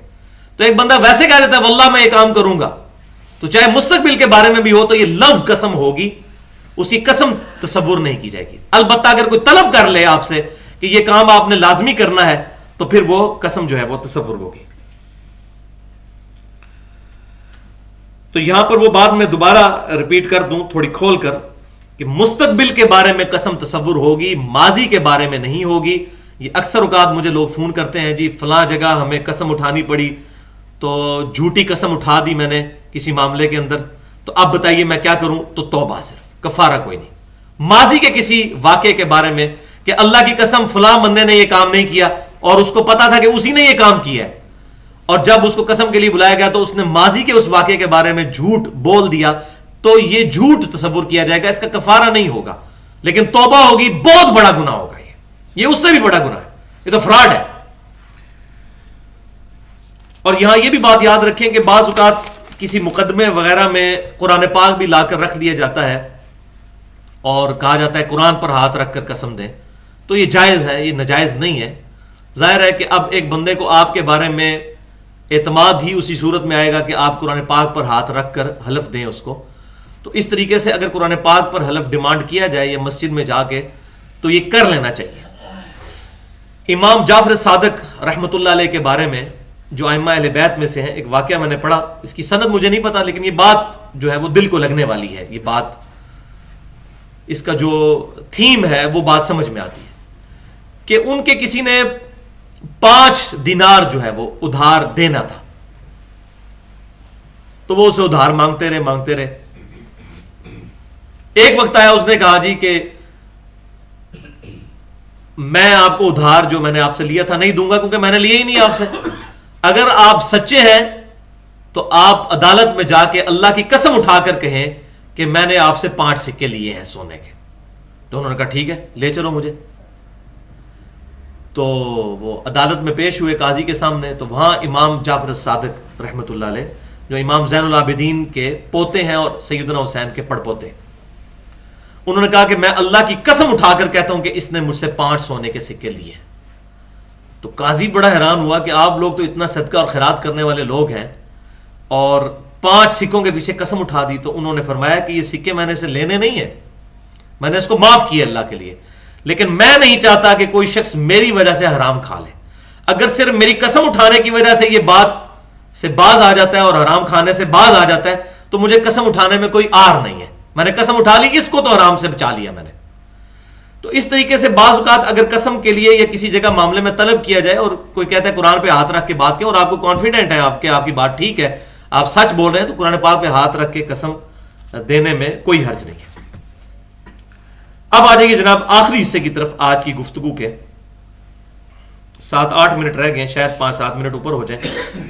تو ایک بندہ ویسے کہہ دیتا ہے واللہ میں یہ کام کروں گا، تو چاہے مستقبل کے بارے میں بھی ہو تو یہ لو قسم ہوگی، اس کی قسم تصور نہیں کی جائے گی. البتہ اگر کوئی طلب کر لے آپ سے کہ یہ کام آپ نے لازمی کرنا ہے تو پھر وہ قسم جو ہے وہ تصور ہوگی. تو یہاں پر وہ بات میں دوبارہ ریپیٹ کر دوں تھوڑی کھول کر کہ مستقبل کے بارے میں قسم تصور ہوگی، ماضی کے بارے میں نہیں ہوگی. یہ اکثر اوقات مجھے لوگ فون کرتے ہیں جی فلاں جگہ ہمیں قسم اٹھانی پڑی تو جھوٹی قسم اٹھا دی میں نے کسی معاملے کے اندر، تو اب بتائیے میں کیا کروں؟ تو توبہ، صرف کفارہ کوئی نہیں. ماضی کے کسی واقعے کے بارے میں کہ اللہ کی قسم فلاں بندے نے یہ کام نہیں کیا اور اس کو پتا تھا کہ اسی نے یہ کام کیا ہے، اور جب اس کو قسم کے لیے بلایا گیا تو اس نے ماضی کے اس واقعے کے بارے میں جھوٹ بول دیا، تو یہ جھوٹ تصور کیا جائے گا، اس کا کفارہ نہیں ہوگا، لیکن توبہ ہوگی. بہت بڑا گناہ ہوگا یہ اس سے بھی بڑا گناہ ہے، یہ تو فراڈ ہے. اور یہاں یہ بھی بات یاد رکھیں کہ بعض اوقات کسی مقدمے وغیرہ میں قرآن پاک بھی لا کر رکھ دیا جاتا ہے اور کہا جاتا ہے قرآن پر ہاتھ رکھ کر قسم دیں، تو یہ جائز ہے، یہ ناجائز نہیں ہے. ظاہر ہے کہ اب ایک بندے کو آپ کے بارے میں اعتماد ہی اسی صورت میں آئے گا کہ آپ قرآن پاک پر ہاتھ رکھ کر حلف دیں اس کو. تو اس طریقے سے اگر قرآن پاک پر حلف ڈیمانڈ کیا جائے یا مسجد میں جا کے تو یہ کر لینا چاہیے. امام جعفر صادق رحمۃ اللہ علیہ کے بارے میں جو ائمہ اہل بیت میں سے ہیں، ایک واقعہ میں نے پڑھا، اس کی سند مجھے نہیں پتا، لیکن یہ بات جو ہے وہ دل کو لگنے والی ہے. یہ بات، اس کا جو تھیم ہے وہ بات سمجھ میں آتی ہے کہ ان کے کسی نے 5 دینار جو ہے وہ ادھار دینا تھا، تو وہ اسے ادھار مانگتے رہے. ایک وقت آیا اس نے کہا جی کہ میں آپ کو ادھار جو میں نے آپ سے لیا تھا نہیں دوں گا، کیونکہ میں نے لیا ہی نہیں آپ سے. اگر آپ سچے ہیں تو آپ عدالت میں جا کے اللہ کی قسم اٹھا کر کہیں کہ میں نے آپ سے 5 سکے لیے ہیں سونے کے. تو انہوں نے کہا ٹھیک ہے لے چلو مجھے. تو وہ عدالت میں پیش ہوئے قاضی کے سامنے، تو وہاں امام جعفر صادق رحمۃ اللہ علیہ جو امام زین العابدین کے پوتے ہیں اور سیدنا حسین کے پڑ پوتے، انہوں نے کہا کہ میں اللہ کی قسم اٹھا کر کہتا ہوں کہ اس نے مجھ سے 5 سونے کے سکے لیے. تو قاضی بڑا حیران ہوا کہ آپ لوگ تو اتنا صدقہ اور خیرات کرنے والے لوگ ہیں اور 5 سکوں کے پیچھے قسم اٹھا دی. تو انہوں نے فرمایا کہ یہ سکے میں نے اسے لینے نہیں ہیں، میں نے اس کو معاف کیا اللہ کے لیے، لیکن میں نہیں چاہتا کہ کوئی شخص میری وجہ سے حرام کھا لے. اگر صرف میری قسم اٹھانے کی وجہ سے یہ بات سے باز آ جاتا ہے اور حرام کھانے سے باز آ جاتا ہے تو مجھے قسم اٹھانے میں کوئی آر نہیں ہے. میں نے قسم اٹھا لی، اس کو تو حرام سے بچا لیا میں نے. تو اس طریقے سے بعض اوقات اگر قسم کے لیے یا کسی جگہ معاملے میں طلب کیا جائے اور کوئی کہتا ہے قرآن پہ ہاتھ رکھ کے بات کریں اور آپ کو کانفیڈنٹ ہے آپ کی بات ٹھیک ہے، آپ سچ بول رہے ہیں، تو قرآن پاک پہ ہاتھ رکھ کے قسم دینے میں کوئی حرج نہیں ہے. اب آ جائیے جناب آخری حصے کی طرف. آج کی گفتگو کے 7-8 منٹ رہ گئے، شاید 5-7 منٹ اوپر ہو جائیں،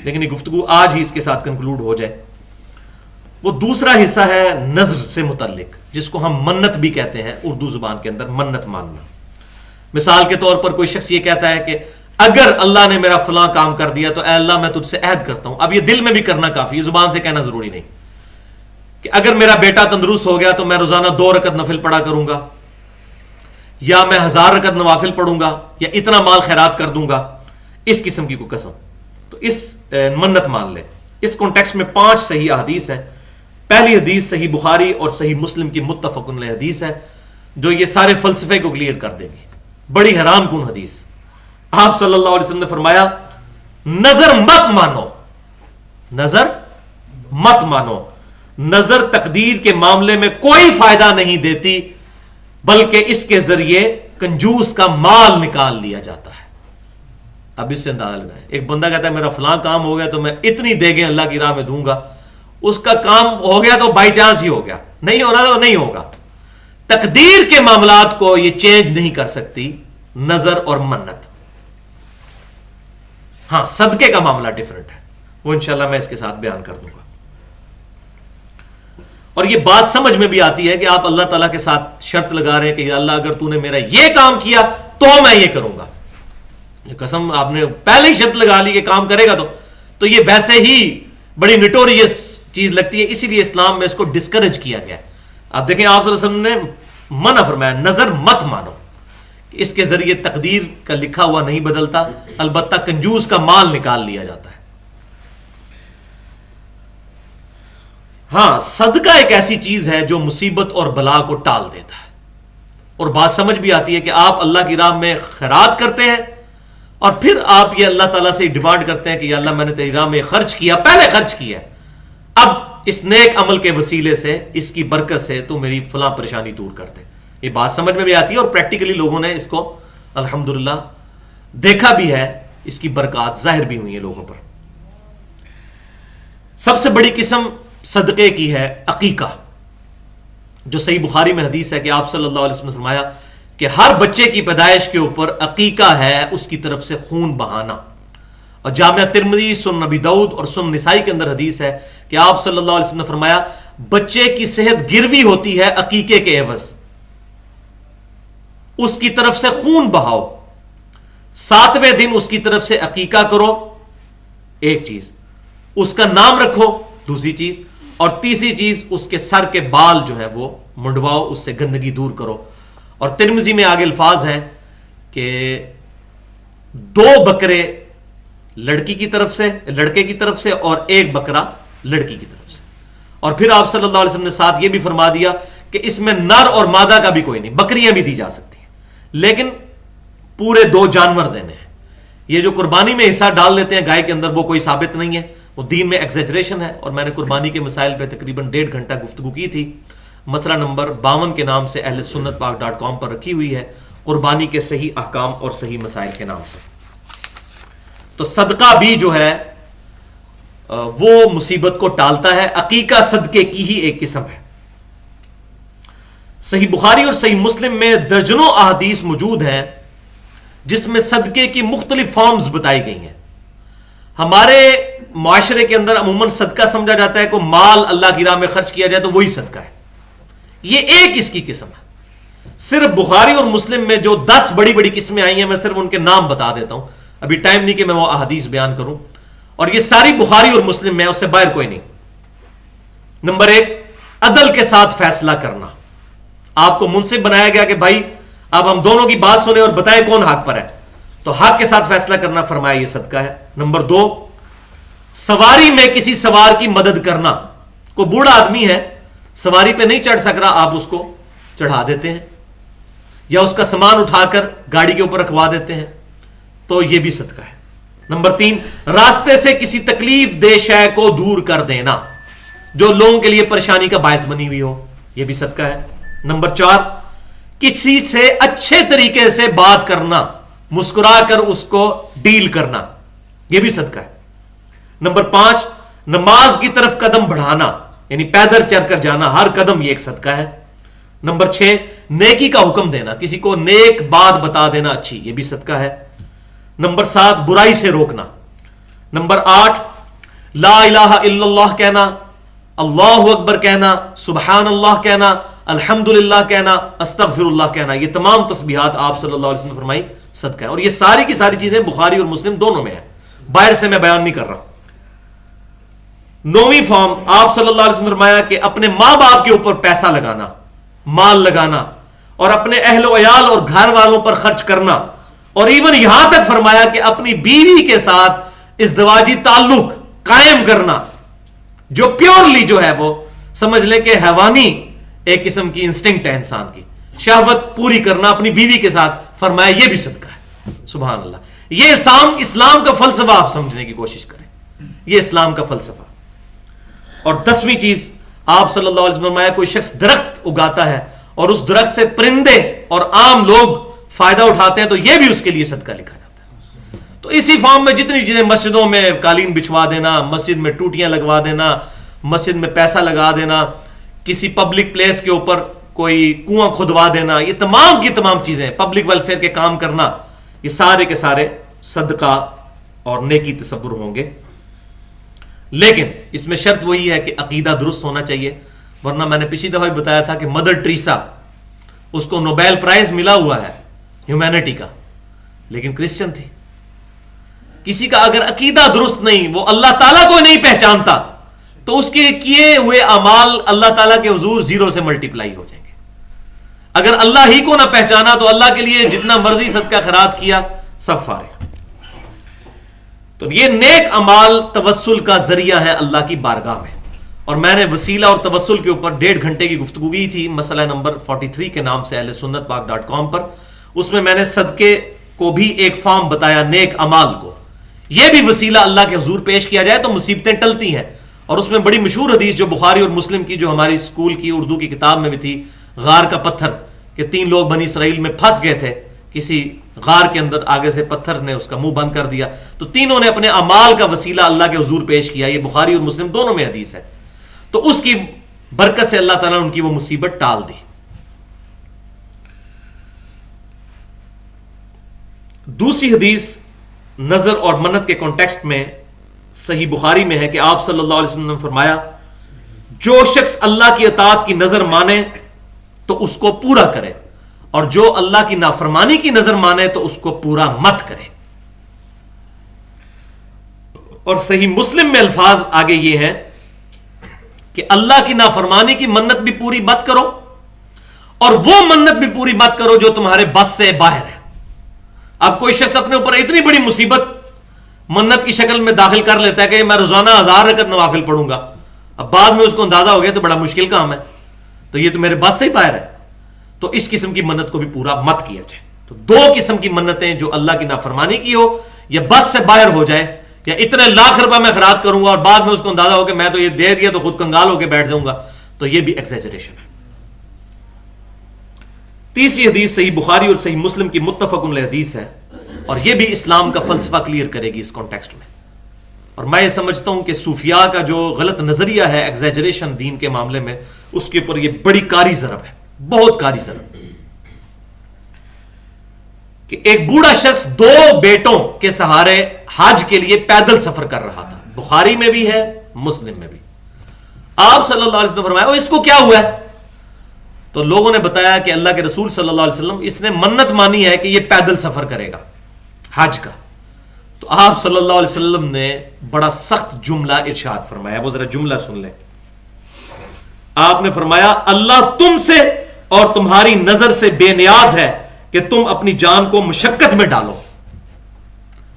لیکن یہ گفتگو آج ہی اس کے ساتھ کنکلوڈ ہو جائے. وہ دوسرا حصہ ہے نظر سے متعلق، جس کو ہم منت بھی کہتے ہیں اردو زبان کے اندر، منت ماننا. مثال کے طور پر کوئی شخص یہ کہتا ہے کہ اگر اللہ نے میرا فلاں کام کر دیا تو اے اللہ میں تجھ سے عہد کرتا ہوں. اب یہ دل میں بھی کرنا کافی ہے، زبان سے کہنا ضروری نہیں، کہ اگر میرا بیٹا تندرست ہو گیا تو میں روزانہ 2 رکعت نفل پڑھا کروں گا، یا میں 1000 رکعت نوافل پڑھوں گا، یا اتنا مال خیرات کر دوں گا. اس قسم کی کوئی قسم، تو اس منت مان لے. اس کانٹیکسٹ میں 5 صحیح احادیث ہیں. پہلی حدیث صحیح بخاری اور صحیح مسلم کی متفق علیہ حدیث ہے جو یہ سارے فلسفے کو کلیئر کر دے گی. بڑی حیران کن حدیث. آپ صلی اللہ علیہ وسلم نے فرمایا نظر مت مانو، نظر مت مانو. نظر تقدیر کے معاملے میں کوئی فائدہ نہیں دیتی، بلکہ اس کے ذریعے کنجوس کا مال نکال لیا جاتا ہے. اب اس سے اندازہ لگائیں. ایک بندہ کہتا ہے میرا فلاں کام ہو گیا تو میں اتنی دیگیں اللہ کی راہ میں دوں گا. اس کا کام ہو گیا تو بائی چانس ہی ہو گیا, نہیں ہونا تو نہیں ہوگا. تقدیر کے معاملات کو یہ چینج نہیں کر سکتی نظر اور منت. ہاں صدقے کا معاملہ ڈیفرنٹ ہے, وہ انشاءاللہ میں اس کے ساتھ بیان کر دوں گا. اور یہ بات سمجھ میں بھی آتی ہے کہ آپ اللہ تعالیٰ کے ساتھ شرط لگا رہے ہیں کہ اللہ اگر تو نے میرا یہ کام کیا تو میں یہ کروں گا. یہ قسم آپ نے پہلے ہی شرط لگا لی کہ کام کرے گا تو یہ ویسے ہی بڑی نٹوریس چیز لگتی ہے. اسی لیے اسلام میں اس کو ڈسکریج کیا گیا. آپ دیکھیں آپ صلی اللہ علیہ وسلم نے منع فرمایا نظر مت مانو, کہ اس کے ذریعے تقدیر کا لکھا ہوا نہیں بدلتا, البتہ کنجوس کا مال نکال لیا جاتا ہے. ہاں صدقہ ایک ایسی چیز ہے جو مصیبت اور بلا کو ٹال دیتا ہے. اور بات سمجھ بھی آتی ہے کہ آپ اللہ کی راہ میں خیرات کرتے ہیں اور پھر آپ یہ اللہ تعالیٰ سے ڈیمانڈ کرتے ہیں کہ یا اللہ میں نے تیری راہ میں خرچ کیا, پہلے خرچ کیا, اب اس نیک عمل کے وسیلے سے اس کی برکت سے تو میری فلاں پریشانی دور کر دے. یہ بات سمجھ میں بھی آتی ہے اور پریکٹیکلی لوگوں نے اس کو الحمدللہ دیکھا بھی ہے, اس کی برکات ظاہر بھی ہوئی ہیں لوگوں پر. سب سے بڑی قسم صدقے کی ہے عقیقہ, جو صحیح بخاری میں حدیث ہے کہ آپ صلی اللہ علیہ وسلم نے فرمایا کہ ہر بچے کی پیدائش کے اوپر عقیقہ ہے اس کی طرف سے خون بہانا. اور جامعہ ترمذی, سنن نبی داؤد اور سنن نسائی کے اندر حدیث ہے کہ آپ صلی اللہ علیہ وسلم نے فرمایا بچے کی صحت گروی ہوتی ہے عقیقے کے عوض, اس کی طرف سے خون بہاؤ. 7ویں دن اس کی طرف سے عقیقہ کرو, ایک چیز, اس کا نام رکھو, دوسری چیز, اور تیسری چیز اس کے سر کے بال جو ہے وہ منڈواؤ, اس سے گندگی دور کرو. اور ترمذی میں آگے الفاظ ہیں کہ 2 بکرے لڑکی کی طرف سے, لڑکے کی طرف سے, اور 1 بکرا لڑکی کی طرف سے. اور پھر آپ صلی اللہ علیہ وسلم نے ساتھ یہ بھی فرما دیا کہ اس میں نر اور مادہ کا بھی کوئی نہیں, بکریاں بھی دی جا سکتی ہیں لیکن پورے 2 جانور دینے ہیں. یہ جو قربانی میں حصہ ڈال لیتے ہیں گائے کے اندر وہ کوئی ثابت نہیں ہے, وہ دین میں ایگزیجریشن ہے. اور میں نے قربانی کے مسائل پہ تقریباً 1.5 گھنٹہ گفتگو کی تھی, مسئلہ نمبر 52 کے نام سے اہل سنت پاک .com پر رکھی ہوئی ہے, قربانی کے صحیح احکام اور صحیح مسائل کے نام سے. تو صدقہ بھی جو ہے وہ مصیبت کو ٹالتا ہے. عقیقہ صدقے کی ہی ایک قسم ہے. صحیح بخاری اور صحیح مسلم میں درجنوں احادیث موجود ہیں جس میں صدقے کی مختلف فارمز بتائی گئی ہیں. ہمارے معاشرے کے اندر عموماً صدقہ سمجھا جاتا ہے کہ مال اللہ کی راہ میں خرچ کیا جائے تو وہی صدقہ ہے. یہ ایک اس کی قسم ہے. صرف بخاری اور مسلم میں جو 10 بڑی بڑی قسمیں آئی ہیں میں صرف ان کے نام بتا دیتا ہوں, ابھی ٹائم نہیں کہ میں وہ احادیث بیان کروں, اور یہ ساری بخاری اور مسلم میں, اس سے باہر کوئی نہیں. نمبر 1, عدل کے ساتھ فیصلہ کرنا. آپ کو منصف بنایا گیا کہ بھائی اب ہم دونوں کی بات سنیں اور بتائیں کون حق پر ہے, تو حق کے ساتھ فیصلہ کرنا فرمایا یہ صدقہ ہے. نمبر 2, سواری میں کسی سوار کی مدد کرنا. کوئی بوڑھا آدمی ہے, سواری پہ نہیں چڑھ سک رہا, آپ اس کو چڑھا دیتے ہیں یا اس کا سامان اٹھا کر گاڑی کے اوپر رکھوا دیتے ہیں, تو یہ بھی صدقہ ہے. نمبر 3, راستے سے کسی تکلیف دہ شے کو دور کر دینا جو لوگوں کے لیے پریشانی کا باعث بنی ہوئی ہو, یہ بھی صدقہ ہے. نمبر 4, کسی سے اچھے طریقے سے بات کرنا, مسکرا کر اس کو ڈیل کرنا, یہ بھی صدقہ ہے. نمبر 5, نماز کی طرف قدم بڑھانا, یعنی پیدل چل کر جانا, ہر قدم یہ ایک صدقہ ہے. نمبر 6, نیکی کا حکم دینا, کسی کو نیک بات بتا دینا اچھی, یہ بھی صدقہ ہے. نمبر 7, برائی سے روکنا. نمبر 8, لا الہ الا اللہ کہنا, اللہ اکبر کہنا, سبحان اللہ کہنا, الحمدللہ کہنا, استغفر اللہ کہنا. یہ تمام تسبیحات آپ صلی اللہ علیہ وسلم نے فرمائی صدقہ ہے. اور یہ ساری کی ساری چیزیں بخاری اور مسلم دونوں میں ہیں, باہر سے میں بیان نہیں کر رہا. 9ویں فارم, آپ صلی اللہ علیہ وسلم نے فرمایا کہ اپنے ماں باپ کے اوپر پیسہ لگانا, مال لگانا, اور اپنے اہل و عیال اور گھر والوں پر خرچ کرنا, اور ایون یہاں تک فرمایا کہ اپنی بیوی کے ساتھ ازدواجی تعلق قائم کرنا, جو پیورلی جو ہے وہ سمجھ لے کہ حیوانی ایک قسم کی انسٹنکٹ ہے انسان کی, شہوت پوری کرنا اپنی بیوی کے ساتھ, فرمایا یہ بھی صدقہ ہے. سبحان اللہ. یہ اسلام کا فلسفہ آپ سمجھنے کی کوشش کریں, یہ اسلام کا فلسفہ. اور 10ویں چیز, آپ صلی اللہ علیہ وسلم نے فرمایا کوئی شخص درخت اگاتا ہے اور اس درخت سے پرندے اور عام لوگ فائدہ اٹھاتے ہیں تو یہ بھی اس کے لیے صدقہ لکھا جاتا ہے. تو اسی فارم میں جتنی چیزیں، مسجدوں میں قالین بچھوا دینا، مسجد میں ٹوٹیاں لگوا دینا، مسجد میں پیسہ لگا دینا، کسی پبلک پلیس کے اوپر کوئی کنواں کھدوا دینا، یہ تمام کی تمام چیزیں، پبلک ویلفیئر کے کام کرنا، یہ سارے کے سارے صدقہ اور نیکی تصور ہوں گے. لیکن اس میں شرط وہی ہے کہ عقیدہ درست ہونا چاہیے. ورنہ میں نے پچھلی دفعہ بھی بتایا تھا کہ مدر ٹریسا، اس کو نوبیل پرائز ملا ہوا ہے ہیومینٹی کا، لیکن کرسچن تھی. کسی کا اگر عقیدہ درست نہیں، وہ اللہ تعالیٰ کو نہیں پہچانتا، تو اس کے کیے ہوئے اعمال اللہ تعالیٰ کے حضور 0 سے ملٹیپلائی ہو جائیں گے. اگر اللہ ہی کو نہ پہچانا تو اللہ کے لیے جتنا مرضی صدقہ خیرات کیا سب فارغ. تو یہ نیک اعمال توسل کا ذریعہ ہے اللہ کی بارگاہ میں. اور میں نے وسیلہ اور توسل کے اوپر 1.5 گھنٹے کی گفتگو کی تھی، مسئلہ نمبر 43 کے نام سے اہل سنت پاک .com پر. اس میں میں نے صدقے کو بھی ایک فارم بتایا، نیک اعمال کو. یہ بھی وسیلہ اللہ کے حضور پیش کیا جائے تو مصیبتیں ٹلتی ہیں. اور اس میں بڑی مشہور حدیث جو بخاری اور مسلم کی، جو ہماری اسکول کی اردو کی کتاب میں بھی تھی، غار کا پتھر، کہ 3 لوگ بنی اسرائیل میں پھنس گئے تھے کسی غار کے اندر، آگے سے پتھر نے اس کا منہ بند کر دیا، تو تینوں نے اپنے اعمال کا وسیلہ اللہ کے حضور پیش کیا. یہ بخاری اور مسلم دونوں میں حدیث ہے. تو اس کی برکت سے اللہ تعالیٰ نے ان کی وہ مصیبت ٹال دی. دوسری حدیث نظر اور منت کے کانٹیکسٹ میں صحیح بخاری میں ہے کہ آپ صلی اللہ علیہ وسلم نے فرمایا، جو شخص اللہ کی اطاعت کی نظر مانے تو اس کو پورا کرے، اور جو اللہ کی نافرمانی کی نظر مانے تو اس کو پورا مت کرے. اور صحیح مسلم میں الفاظ آگے یہ ہیں کہ اللہ کی نافرمانی کی منت بھی پوری مت کرو، اور وہ منت بھی پوری مت کرو جو تمہارے بس سے باہر ہے. اب کوئی شخص اپنے اوپر اتنی بڑی مصیبت منت کی شکل میں داخل کر لیتا ہے کہ میں روزانہ 1000 رکعت نوافل پڑھوں گا. اب بعد میں اس کو اندازہ ہو گیا تو بڑا مشکل کام ہے، تو یہ تو میرے بس سے ہی باہر ہے. تو اس قسم کی منت کو بھی پورا مت کیا جائے. تو 2 قسم کی منتیں، جو اللہ کی نافرمانی کی ہو یا بس سے باہر ہو جائے، یا اتنے لاکھ روپے میں خیرات کروں گا اور بعد میں اس کو اندازہ ہو کہ میں تو یہ دے دیا تو خود کنگال ہو کے بیٹھ جاؤں گا، تو یہ بھی ایگزیجریشن ہے. تیسری حدیث صحیح بخاری اور صحیح مسلم کی متفق علیہ حدیث ہے، اور یہ بھی اسلام کا فلسفہ کلیئر کرے گی اس کانٹیکسٹ میں. اور میں یہ سمجھتا ہوں کہ صوفیاء کا جو غلط نظریہ ہے ایگزیجریشن دین کے معاملے میں، اس کے اوپر یہ بڑی کاری ضرب ہے، بہت کاری ضرب. کہ ایک بوڑھا شخص 2 بیٹوں کے سہارے حج کے لیے پیدل سفر کر رہا تھا. بخاری میں بھی ہے، مسلم میں بھی. آپ صلی اللہ علیہ وسلم نے فرمایا، اس کو کیا ہوا ہے؟ تو لوگوں نے بتایا کہ اللہ کے رسول صلی اللہ علیہ وسلم، اس نے منت مانی ہے کہ یہ پیدل سفر کرے گا حج کا. تو آپ صلی اللہ علیہ وسلم نے بڑا سخت جملہ ارشاد فرمایا. وہ ذرا جملہ سن لیں. آپ نے فرمایا، اللہ تم سے اور تمہاری نظر سے بے نیاز ہے کہ تم اپنی جان کو مشقت میں ڈالو.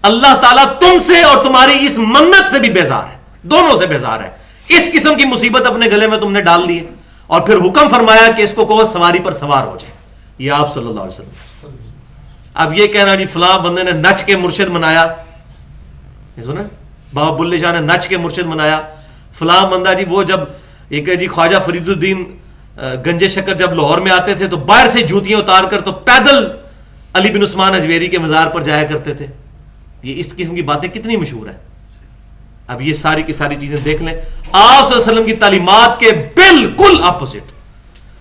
اللہ تعالیٰ تم سے اور تمہاری اس منت سے بھی بیزار ہے، دونوں سے بیزار ہے. اس قسم کی مصیبت اپنے گلے میں تم نے ڈال دی ہے. اور پھر حکم فرمایا کہ اس کو کہو سواری پر سوار ہو جائے. یہ آپ صلی اللہ علیہ وسلم. اب یہ کہنا جی فلاں بندے نے نچ کے مرشد منایا، سنا بابا بلے شاہ نے نچ کے مرشد منایا، فلاں بندہ جی وہ جب ایک جی خواجہ فرید الدین گنجے شکر جب لاہور میں آتے تھے تو باہر سے جوتیاں اتار کر تو پیدل علی بن عثمان اجویری کے مزار پر جایا کرتے تھے. یہ اس قسم کی باتیں کتنی مشہور ہیں. اب یہ ساری کی ساری چیزیں دیکھ لیں. آپ صلی اللہ علیہ وسلم کی تعلیمات کے بالکل اپوزٹ.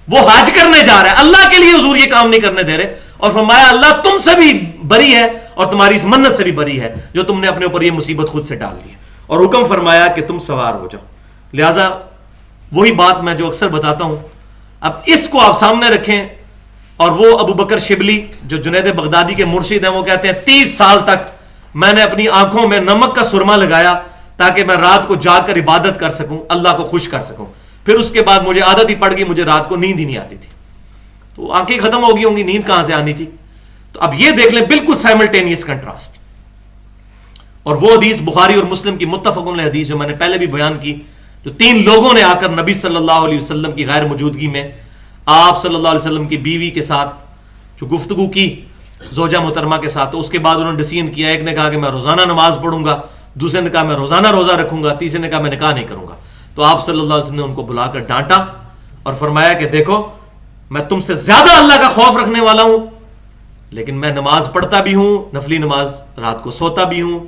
وہ حج کرنے جا رہا ہے، اللہ کے لیے حضور یہ کام نہیں کرنے دے رہے. اور فرمایا اللہ تم سے بھی بری ہے اور تمہاری اس منت سے بھی بری ہے جو تم نے اپنے اوپر یہ مصیبت خود سے ڈال دی ہے. اور حکم فرمایا کہ تم سوار ہو جاؤ. لہذا وہی بات میں جو اکثر بتاتا ہوں، اب اس کو آپ سامنے رکھیں. اور وہ ابو بکر شبلی جو جنید بغدادی کے مرشد ہیں، وہ کہتے ہیں 30 سال تک میں نے اپنی آنکھوں میں نمک کا سرما لگایا تاکہ میں رات کو جا کر عبادت کر سکوں، اللہ کو خوش کر سکوں. پھر اس کے بعد مجھے عادت ہی پڑ گئی، مجھے رات کو نیند ہی نہیں آتی تھی. تو آنکھیں ختم ہو گئی ہوں گی، نیند کہاں سے آنی تھی؟ تو اب یہ دیکھ لیں بالکل سائملٹینیس کنٹراسٹ. اور وہ حدیث بخاری اور مسلم کی متفق علیہ حدیث جو میں نے پہلے بھی بیان کی، جو 3 لوگوں نے آ کر نبی صلی اللہ علیہ وسلم کی غیر موجودگی میں آپ صلی اللہ علیہ وسلم کی بیوی کے ساتھ جو گفتگو کی، زوجہ محترمہ کے ساتھ، تو اس کے بعد انہوں نے ڈیسیژن کیا. ایک نے کہا کہ میں روزانہ نماز پڑھوں گا، دوسرے نے کہا میں روزانہ روزہ رکھوں گا، تیسرے نے کہا میں نکاح نہیں کروں گا. تو آپ صلی اللہ علیہ وسلم نے ان کو بلا کر ڈانٹا اور فرمایا کہ دیکھو میں تم سے زیادہ اللہ کا خوف رکھنے والا ہوں لیکن میں نماز پڑھتا بھی ہوں، نفلی نماز، رات کو سوتا بھی ہوں،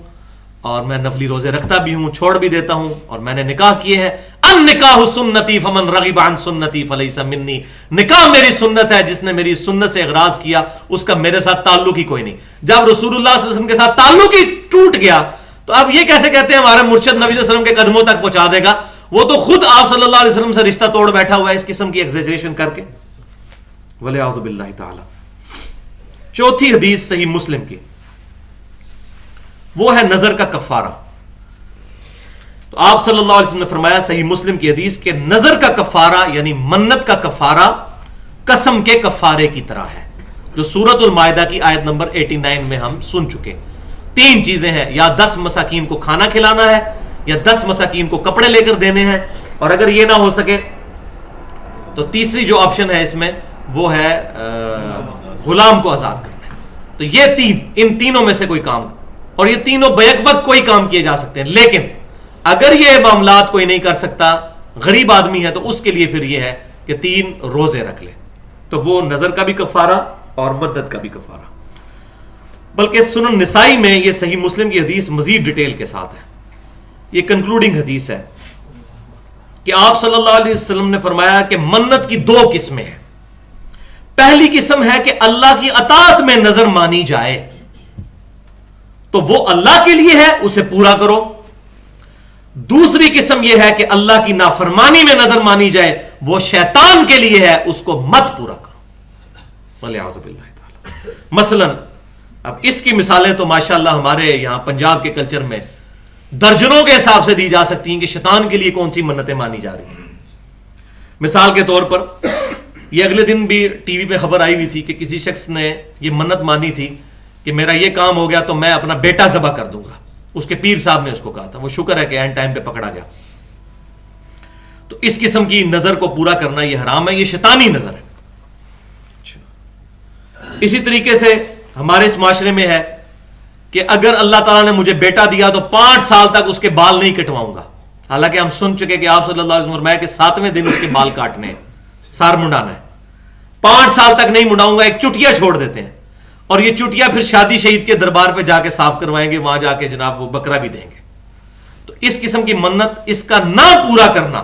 اور میں نفلی روزے رکھتا بھی ہوں، چھوڑ بھی دیتا ہوں، اور میں نے نکاح کیے ہیں۔ النکاح سنتی فمن رغب عن سنتی فلیس منی، نکاح میری سنت ہے، جس نے میری سنت سے اغراض کیا اس کا میرے ساتھ تعلق ہی کوئی نہیں۔ جب رسول اللہ صلی اللہ علیہ وسلم کے ساتھ تعلق ہی ٹوٹ گیا تو اب یہ کیسے کہتے ہیں ہمارے مرشد نبی صلی اللہ علیہ وسلم کے قدموں تک پہنچا دے گا؟ وہ تو خود آپ صلی اللہ علیہ وسلم سے رشتہ توڑ بیٹھا ہوا ہے اس قسم کی ایگزیجریشن کر کے، ولیعوذ باللہ تعالی۔ چوتھی حدیث صحیح مسلم کی، وہ ہے نظر کا کفارہ۔ تو آپ صلی اللہ علیہ وسلم نے فرمایا صحیح مسلم کی حدیث کہ نظر کا کفارہ یعنی منت کا کفارہ قسم کے کفارے کی طرح ہے، جو سورۃ المائدہ کی آیت نمبر 89 میں ہم سن چکے۔ تین چیزیں ہیں، یا 10 مساکین کو کھانا کھلانا ہے، یا 10 مساکین کو کپڑے لے کر دینے ہیں، اور اگر یہ نہ ہو سکے تو تیسری جو آپشن ہے اس میں وہ ہے غلام کو آزاد کرنا۔ تو یہ تین، ان تینوں میں سے کوئی کام، اور یہ تینوں بیک وقت کوئی کام کیے جا سکتے ہیں، لیکن اگر یہ معاملات کوئی نہیں کر سکتا، غریب آدمی ہے، تو اس کے لیے پھر یہ ہے کہ 3 روزے رکھ لے، تو وہ نظر کا بھی کفارہ اور منت کا بھی کفارہ۔ بلکہ سنن نسائی میں یہ صحیح مسلم کی حدیث مزید ڈیٹیل کے ساتھ ہے، یہ کنکلوڈنگ حدیث ہے کہ آپ صلی اللہ علیہ وسلم نے فرمایا کہ منت کی 2 قسمیں ہیں۔ پہلی قسم ہے کہ اللہ کی اطاعت میں نظر مانی جائے تو وہ اللہ کے لیے ہے، اسے پورا کرو۔ دوسری قسم یہ ہے کہ اللہ کی نافرمانی میں نظر مانی جائے، وہ شیطان کے لیے ہے، اس کو مت پورا کرو۔ ولیعوذ باللہ تعالی۔ مثلا اب اس کی مثالیں تو ماشاءاللہ ہمارے یہاں پنجاب کے کلچر میں درجنوں کے حساب سے دی جا سکتی ہیں کہ شیطان کے لیے کون سی منتیں مانی جا رہی ہیں۔ مثال کے طور پر یہ اگلے دن بھی ٹی وی پہ خبر آئی ہوئی تھی کہ کسی شخص نے یہ منت مانی تھی کہ میرا یہ کام ہو گیا تو میں اپنا بیٹا ذبح کر دوں گا، اس کے پیر صاحب نے اس کو کہا تھا۔ وہ شکر ہے کہ اینڈ ٹائم پہ پکڑا گیا۔ تو اس قسم کی نظر کو پورا کرنا یہ حرام ہے، یہ شیطانی نظر ہے۔ اسی طریقے سے ہمارے اس معاشرے میں ہے کہ اگر اللہ تعالیٰ نے مجھے بیٹا دیا تو 5 سال تک اس کے بال نہیں کٹواؤں گا، حالانکہ ہم سن چکے کہ آپ صلی اللہ علیہ وسلم فرمایا کہ 7ویں دن اس کے بال کاٹنے ہیں، سار منڈانا ہے۔ 5 سال تک نہیں منڈاؤں گا، ایک چٹیا چھوڑ دیتے ہیں، اور یہ چٹیا پھر شادی شہید کے دربار پہ جا کے صاف کروائیں گے، وہاں جا کے جناب وہ بکرا بھی دیں گے۔ تو اس قسم کی منت، اس کا نہ پورا کرنا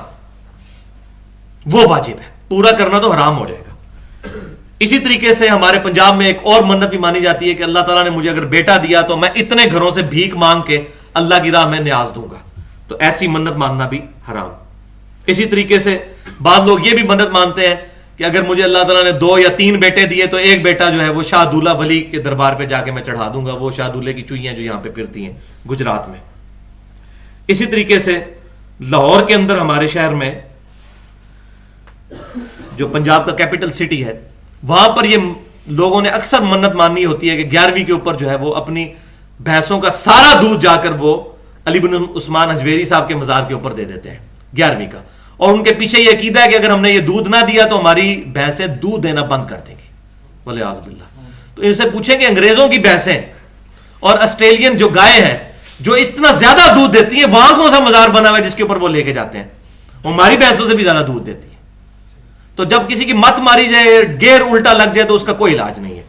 وہ واجب ہے، پورا کرنا تو حرام ہو جائے گا۔ اسی طریقے سے ہمارے پنجاب میں ایک اور منت بھی مانی جاتی ہے کہ اللہ تعالیٰ نے مجھے اگر بیٹا دیا تو میں اتنے گھروں سے بھیک مانگ کے اللہ کی راہ میں نیاز دوں گا، تو ایسی منت ماننا بھی حرام۔ اسی طریقے سے بعض لوگ یہ بھی منت مانتے ہیں کہ اگر مجھے اللہ تعالیٰ نے 2 یا 3 بیٹے دیے تو ایک بیٹا جو ہے وہ شاہ دولہ ولی کے دربار پہ جا کے میں چڑھا دوں گا، وہ شاہ دولے کی چوئیاں جو یہاں پہ پھرتی ہیں گجرات میں۔ اسی طریقے سے لاہور کے اندر ہمارے شہر میں جو پنجاب کا کیپٹل سٹی ہے، وہاں پر یہ لوگوں نے اکثر منت ماننی ہوتی ہے کہ 11ویں کے اوپر جو ہے وہ اپنی بھینسوں کا سارا دودھ جا کر وہ علی بن عثمان حجویری صاحب کے مزار کے اوپر دے دیتے ہیں 11ویں کا، اور ان کے پیچھے یہ عقیدہ ہے کہ اگر ہم نے یہ دودھ نہ دیا تو ہماری بھینسیں دودھ دینا بند کر دیں گی، ولیعوذ باللہ۔ تو ان سے پوچھیں کہ انگریزوں کی بھینسیں اور آسٹریلین جو گائے ہیں جو اتنا زیادہ دودھ دیتی ہیں، وہاں کون سا مزار بنا ہوا ہے جس کے اوپر وہ لے کے جاتے ہیں؟ وہ ہماری بھینسوں سے بھی زیادہ دودھ دیتی ہے۔ تو جب کسی کی مت ماری جائے، گیر الٹا لگ جائے، تو اس کا کوئی علاج نہیں ہے۔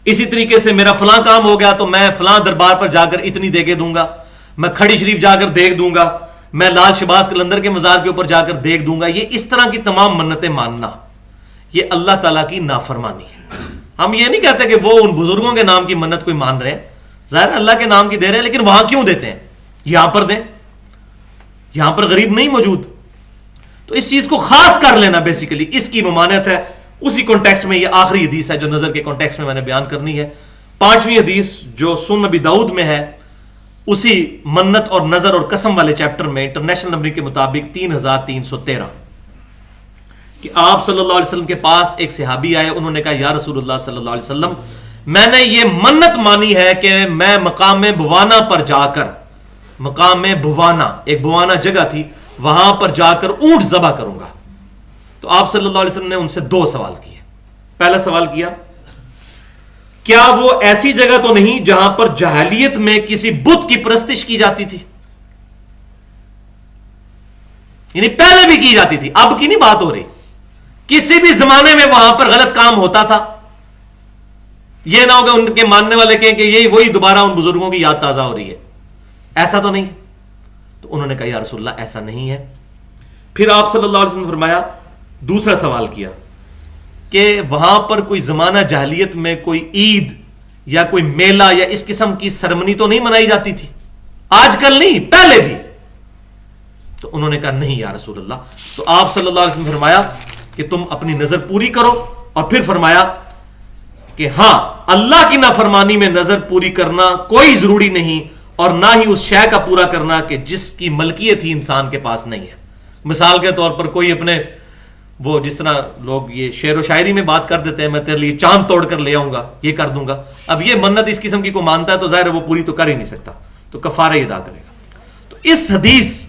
اسی طریقے سے میرا فلاں کام ہو گیا تو میں فلاں دربار پر جا کر اتنی دے کے دوں گا، میں کھڑی شریف جا کر دیکھ دوں گا، میں لال شہباز قلندر کے مزار کے اوپر جا کر دیکھ دوں گا، یہ اس طرح کی تمام منتیں ماننا یہ اللہ تعالیٰ کی نافرمانی ہے۔ ہم یہ نہیں کہتے کہ وہ ان بزرگوں کے نام کی منت کوئی مان رہے ہیں، ظاہر اللہ کے نام کی دے رہے ہیں، لیکن وہاں کیوں دیتے ہیں؟ یہاں پر دیں، یہاں پر غریب نہیں موجود۔ تو اس چیز کو خاص کر لینا بیسیکلی اس کی ممانعت ہے۔ اسی کانٹیکسٹ میں یہ آخری حدیث ہے جو نظر کے کانٹیکسٹ میں نے بیان کرنی ہے، 5ویں حدیث جو سنن نبی داؤد میں ہے، اسی منت اور نظر اور قسم والے چیپٹر میں انٹرنیشنل نمبر کے مطابق 3313 کہ آپ صلی اللہ علیہ وسلم کے پاس ایک صحابی آئے، انہوں نے کہا یا رسول اللہ صلی اللہ علیہ وسلم، میں نے یہ منت مانی ہے کہ میں مقام بوانا پر جا کر، مقام بوانا ایک بوانا جگہ تھی، وہاں پر جا کر اونٹ ذبح کروں گا۔ تو آپ صلی اللہ علیہ وسلم نے ان سے 2 سوال کیے۔ پہلا سوال کیا، کیا وہ ایسی جگہ تو نہیں جہاں پر جاہلیت میں کسی بت کی پرستش کی جاتی تھی؟ یعنی پہلے بھی کی جاتی تھی، اب کی نہیں بات ہو رہی، کسی بھی زمانے میں وہاں پر غلط کام ہوتا تھا، یہ نہ ہوگا ان کے ماننے والے کہیں کہ یہی وہی دوبارہ ان بزرگوں کی یاد تازہ ہو رہی ہے. ایسا تو نہیں. تو انہوں نے کہا یا رسول اللہ ایسا نہیں ہے. پھر آپ صلی اللہ علیہ وسلم نے فرمایا, دوسرا سوال کیا کہ وہاں پر کوئی زمانہ جاہلیت میں کوئی عید یا کوئی میلہ یا اس قسم کی سرمنی تو نہیں منائی جاتی تھی, آج کل نہیں پہلے بھی؟ تو انہوں نے کہا نہیں یا رسول اللہ. تو آپ صلی اللہ علیہ وسلم نے فرمایا کہ تم اپنی نظر پوری کرو, اور پھر فرمایا کہ ہاں اللہ کی نافرمانی میں نظر پوری کرنا کوئی ضروری نہیں, اور نہ ہی اس شے کا پورا کرنا کہ جس کی ملکیت ہی انسان کے پاس نہیں ہے. مثال کے طور پر کوئی اپنے وہ جس طرح لوگ یہ شعر و شاعری میں بات کر دیتے ہیں, میں تیرے لیے چاند توڑ کر لے آؤں گا, یہ کر دوں گا. اب یہ منت اس قسم کی کو مانتا ہے تو ظاہر ہے وہ پوری تو کر ہی نہیں سکتا, تو کفارہ ادا کرے گا. تو اس حدیث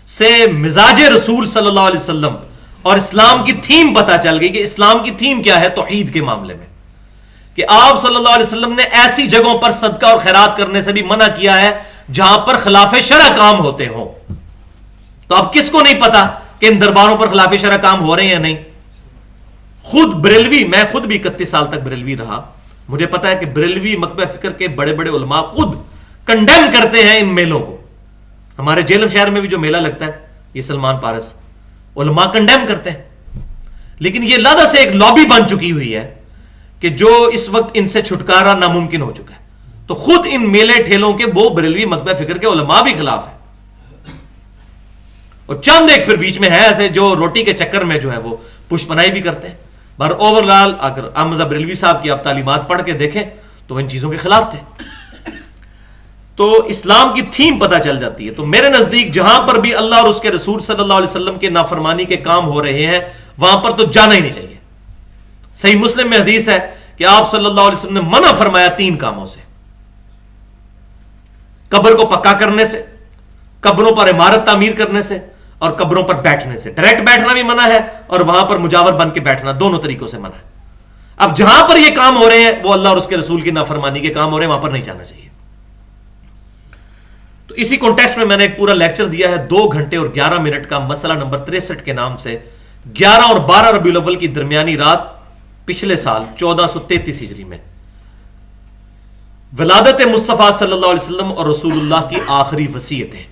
سے مزاج رسول صلی اللہ علیہ وسلم اور اسلام کی تھیم پتہ چل گئی کہ اسلام کی تھیم کیا ہے توحید کے معاملے میں, کہ آپ صلی اللہ علیہ وسلم نے ایسی جگہوں پر صدقہ اور خیرات کرنے سے بھی منع کیا ہے جہاں پر خلاف شرع کام ہوتے ہوں. تو اب کس کو نہیں پتا کہ ان درباروں پر خلاف شرع کام ہو رہے ہیں یا نہیں؟ خود بریلوی, میں خود بھی 31 سال تک بریلوی رہا, مجھے پتا ہے کہ بریلوی مکتبہ فکر کے بڑے بڑے علماء خود کنڈیم کرتے ہیں ان میلوں کو. ہمارے جیلم شہر میں بھی جو میلہ لگتا ہے یہ سلمان پارس, علماء کنڈیم کرتے ہیں. لیکن یہ لادہ سے ایک لابی بن چکی ہوئی ہے کہ جو اس وقت ان سے چھٹکارا ناممکن ہو چکا ہے. تو خود ان میلے ٹھیلوں کے وہ بریلوی مکتبہ فکر کے علماء بھی خلاف ہیں, اور چند ایک پھر بیچ میں ہے ایسے جو روٹی کے چکر میں جو ہے وہ پش پنائی بھی کرتے ہیں. پر اوور آل اگر احمد بریلوی صاحب کی آپ تعلیمات پڑھ کے دیکھیں تو وہ ان چیزوں کے خلاف تھے. تو اسلام کی تھیم پتہ چل جاتی ہے. تو میرے نزدیک جہاں پر بھی اللہ اور اس کے رسول صلی اللہ علیہ وسلم کے نافرمانی کے کام ہو رہے ہیں وہاں پر تو جانا ہی نہیں چاہیے. صحیح مسلم میں حدیث ہے کہ آپ صلی اللہ علیہ وسلم نے منع فرمایا 3 کاموں سے: قبر کو پکا کرنے سے, قبروں پر عمارت تعمیر کرنے سے, اور قبروں پر بیٹھنے سے. ڈائریکٹ بیٹھنا بھی منع ہے اور وہاں پر مجاور بن کے بیٹھنا, دونوں طریقوں سے منع ہے. اب جہاں پر یہ کام ہو رہے ہیں وہ اللہ اور اس کے رسول کی نافرمانی کے کام ہو رہے ہیں, وہاں پر نہیں جانا چاہیے. تو اسی کانٹیکسٹ میں نے ایک پورا لیکچر دیا ہے 2 گھنٹے اور 11 منٹ کا, مسئلہ نمبر 63 کے نام سے. 11 اور 12 ربیع الاول کی درمیانی رات پچھلے سال 1433 ہجری میں ولادت مصطفیٰ صلی اللہ علیہ وسلم اور رسول اللہ کی آخری وصیتیں,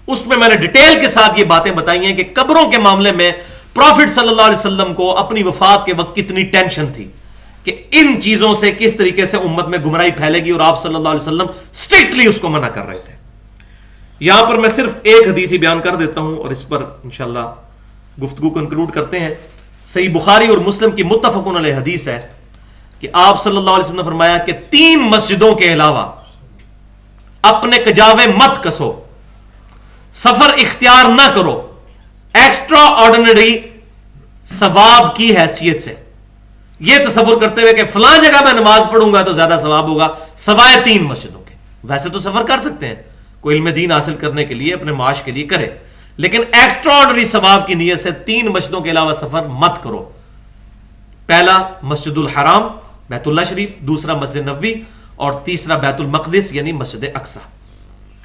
اس میں نے ڈیٹیل کے ساتھ یہ باتیں بتائی ہیں کہ قبروں کے معاملے میں پروفٹ صلی اللہ علیہ وسلم کو اپنی وفات کے وقت کتنی ٹینشن تھی کہ ان چیزوں سے کس طریقے سے امت میں گمراہی پھیلے گی, اور آپ صلی اللہ علیہ وسلم اسٹرکٹلی اس کو منع کر رہے تھے. یہاں پر میں صرف ایک حدیث ہی بیان کر دیتا ہوں اور اس پر انشاءاللہ گفتگو کنکلوڈ کرتے ہیں. صحیح بخاری اور مسلم کی متفقون علیہ حدیث ہے کہ آپ صلی اللہ علیہ وسلم نے فرمایا کہ 3 مسجدوں کے علاوہ اپنے کجاوے مت کسو, سفر اختیار نہ کرو ایکسٹرا آرڈینری ثواب کی حیثیت سے. یہ تصور کرتے ہوئے کہ فلاں جگہ میں نماز پڑھوں گا تو زیادہ ثواب ہوگا سوائے 3 مسجدوں کے. ویسے تو سفر کر سکتے ہیں, کوئی علم دین حاصل کرنے کے لیے, اپنے معاش کے لیے کرے, لیکن ایکسٹرا آرڈینری ثواب کی نیت سے 3 مسجدوں کے علاوہ سفر مت کرو. پہلا مسجد الحرام بیت اللہ شریف, دوسرا مسجد نبوی, اور تیسرا بیت المقدس یعنی مسجد اقصی.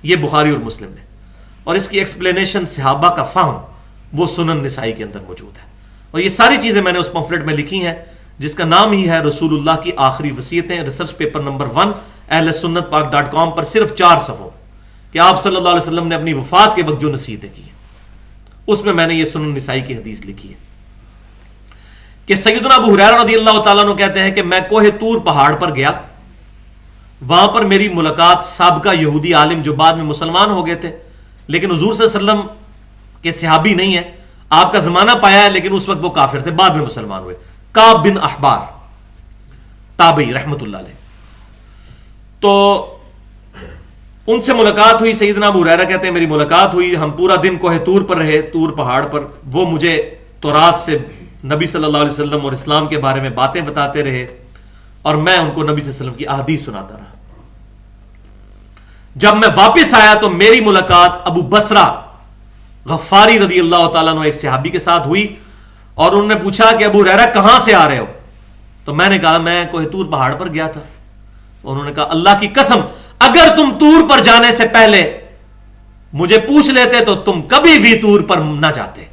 یہ بخاری اور مسلم نے, اور اس کی ایکسپلینیشن صحابہ کا فہم وہ سنن نسائی کے اندر موجود ہے. اور یہ ساری چیزیں میں نے اس پمفلٹ میں لکھی ہیں جس کا نام ہی ہے رسول اللہ کی آخری وصیتیں, ریسرچ پیپر نمبر 1 اہل سنت پاک.com پر صرف 4 صفحوں کہ آپ صلی اللہ علیہ وسلم نے اپنی وفات کے وقت جو نصیحتیں کی ہیں, اس میں نے یہ سنن نسائی کی حدیث لکھی ہے کہ سیدنا ابو ہریرہ رضی اللہ تعالیٰ عنہ کہتے ہیں کہ میں کوہ طور پہاڑ پر گیا, وہاں پر میری ملاقات سابقہ یہودی عالم جو بعد میں مسلمان ہو گئے تھے لیکن حضور صلی اللہ علیہ وسلم کے صحابی نہیں ہے, آپ کا زمانہ پایا ہے لیکن اس وقت وہ کافر تھے, بعد میں مسلمان ہوئے, کعب بن احبار تابعی رحمت اللہ علیہ. تو ان سے ملاقات ہوئی. سیدنا ابو ہریرہ کہتے ہیں میری ملاقات ہوئی, ہم پورا دن کوہ طور پر رہے, طور پہاڑ پر. وہ مجھے تورات سے نبی صلی اللہ علیہ وسلم اور اسلام کے بارے میں باتیں بتاتے رہے اور میں ان کو نبی صلی اللہ علیہ وسلم کی احادیث سناتا رہا. جب میں واپس آیا تو میری ملاقات ابو بصرہ غفاری رضی اللہ تعالیٰ عنہ ایک صحابی کے ساتھ ہوئی, اور انہوں نے پوچھا کہ ابو ہریرہ کہاں سے آ رہے ہو؟ تو میں نے کہا میں کوہ طور پہاڑ پر گیا تھا. انہوں نے کہا اللہ کی قسم اگر تم طور پر جانے سے پہلے مجھے پوچھ لیتے تو تم کبھی بھی طور پر نہ جاتے,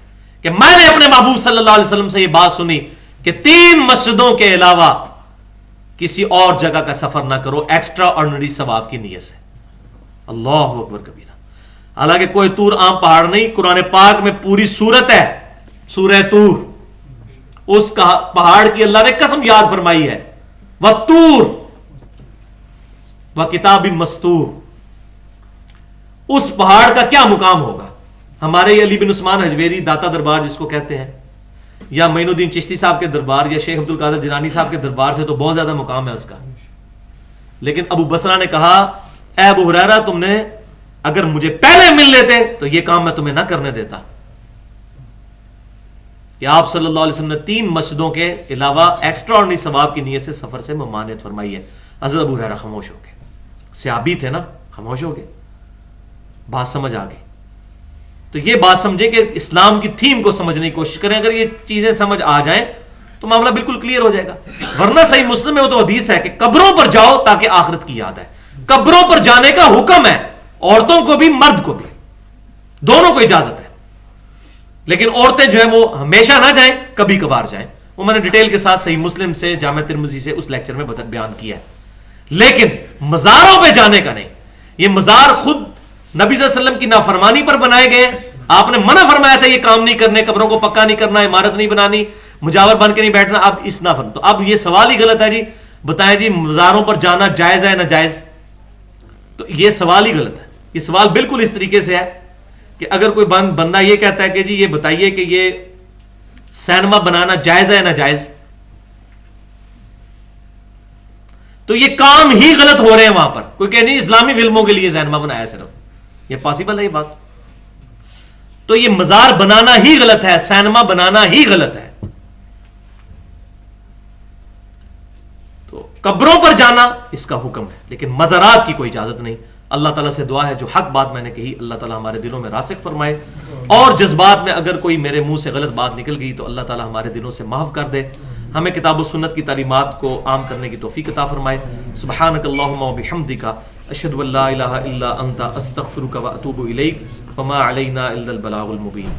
کہ میں نے اپنے محبوب صلی اللہ علیہ وسلم سے یہ بات سنی کہ 3 مسجدوں کے علاوہ کسی اور جگہ کا سفر نہ کرو ایکسٹرا آرڈنری ثواب کی نیت سے. اللہ اکبر کبیرہ. حالانکہ کوئی طور عام پہاڑ نہیں، قرآن پاک میں پوری سورت ہے سورہ طور، اس کا پہاڑ کی اللہ نے قسم یاد فرمائی ہے، وَالطُّورِ وَكِتَابٍ مَسْطُورٍ. اس پہاڑ کا کیا مقام ہوگا؟ ہمارے علی بن عثمان حجویری داتا دربار جس کو کہتے ہیں، یا معین الدین چشتی صاحب کے دربار، یا شیخ عبد القادر جیلانی صاحب کے دربار سے تو بہت زیادہ مقام ہے اس کا. لیکن ابو بصرہ نے کہا اے ابو ہریرہ تم نے اگر مجھے پہلے مل لیتے تو یہ کام میں تمہیں نہ کرنے دیتا. کہ آپ صلی اللہ علیہ وسلم نے 3 مسجدوں کے علاوہ ایکسٹرا آرڈنری ثواب کی نیت سے سفر سے ممانعت فرمائی ہے. حضرت ابو ہریرہ خاموش ہو گئے، صحابی تھے نا، خاموش ہو گئے. بات سمجھ آ گئی. تو یہ بات سمجھے کہ اسلام کی تھیم کو سمجھنے کی کوشش کریں. اگر یہ چیزیں سمجھ آ جائیں تو معاملہ بالکل کلیئر ہو جائے گا. ورنہ صحیح مسلم میں وہ تو حدیث ہے کہ قبروں پر جاؤ تاکہ آخرت کی یاد ہے. قبروں پر جانے کا حکم ہے، عورتوں کو بھی مرد کو بھی، دونوں کو اجازت ہے. لیکن عورتیں جو ہیں وہ ہمیشہ نہ جائیں، کبھی کبھار جائیں. وہ میں نے ڈیٹیل کے ساتھ صحیح مسلم سے، جامع ترمذی سے اس لیکچر میں بیان کیا ہے. لیکن مزاروں پہ جانے کا نہیں. یہ مزار خود نبی صلی اللہ علیہ وسلم کی نافرمانی پر بنائے گئے. آپ نے منع فرمایا تھا یہ کام نہیں کرنے، قبروں کو پکا نہیں کرنا، عمارت نہیں بنانی، مجاور بن کے نہیں بیٹھنا. اب اس نافرمانی، تو اب یہ سوال ہی غلط ہے جی. بتائیں جی مزاروں پر جانا جائز ہے ناجائز؟ تو یہ سوال ہی غلط ہے. یہ سوال بالکل اس طریقے سے ہے کہ اگر کوئی بندہ یہ کہتا ہے کہ جی یہ بتائیے کہ یہ سینما بنانا جائز ہے ناجائز، تو یہ کام ہی غلط ہو رہے ہیں وہاں پر. کوئی کہ نہیں اسلامی فلموں کے لیے سینما بنایا صرف، یہ پاسبل ہے یہ بات؟ تو یہ مزار بنانا ہی غلط ہے، سینما بنانا ہی غلط ہے. تو قبروں پر جانا اس کا حکم ہے، لیکن مزارات کی کوئی اجازت نہیں. اللہ تعالیٰ سے دعا ہے جو حق بات میں نے کہی اللہ تعالیٰ ہمارے دلوں میں راسخ فرمائے، اور جذبات میں اگر کوئی میرے منہ سے غلط بات نکل گئی تو اللہ تعالیٰ ہمارے دلوں سے معاف کر دے. ہمیں کتاب و سنت کی تعلیمات کو عام کرنے کی توفیق عطا فرمائے. سبحانک اللہم و بحمدک اشہد ان لا الہ الا انت استغفرک و اتوب الیک وما علینا الا البلاغ المبین.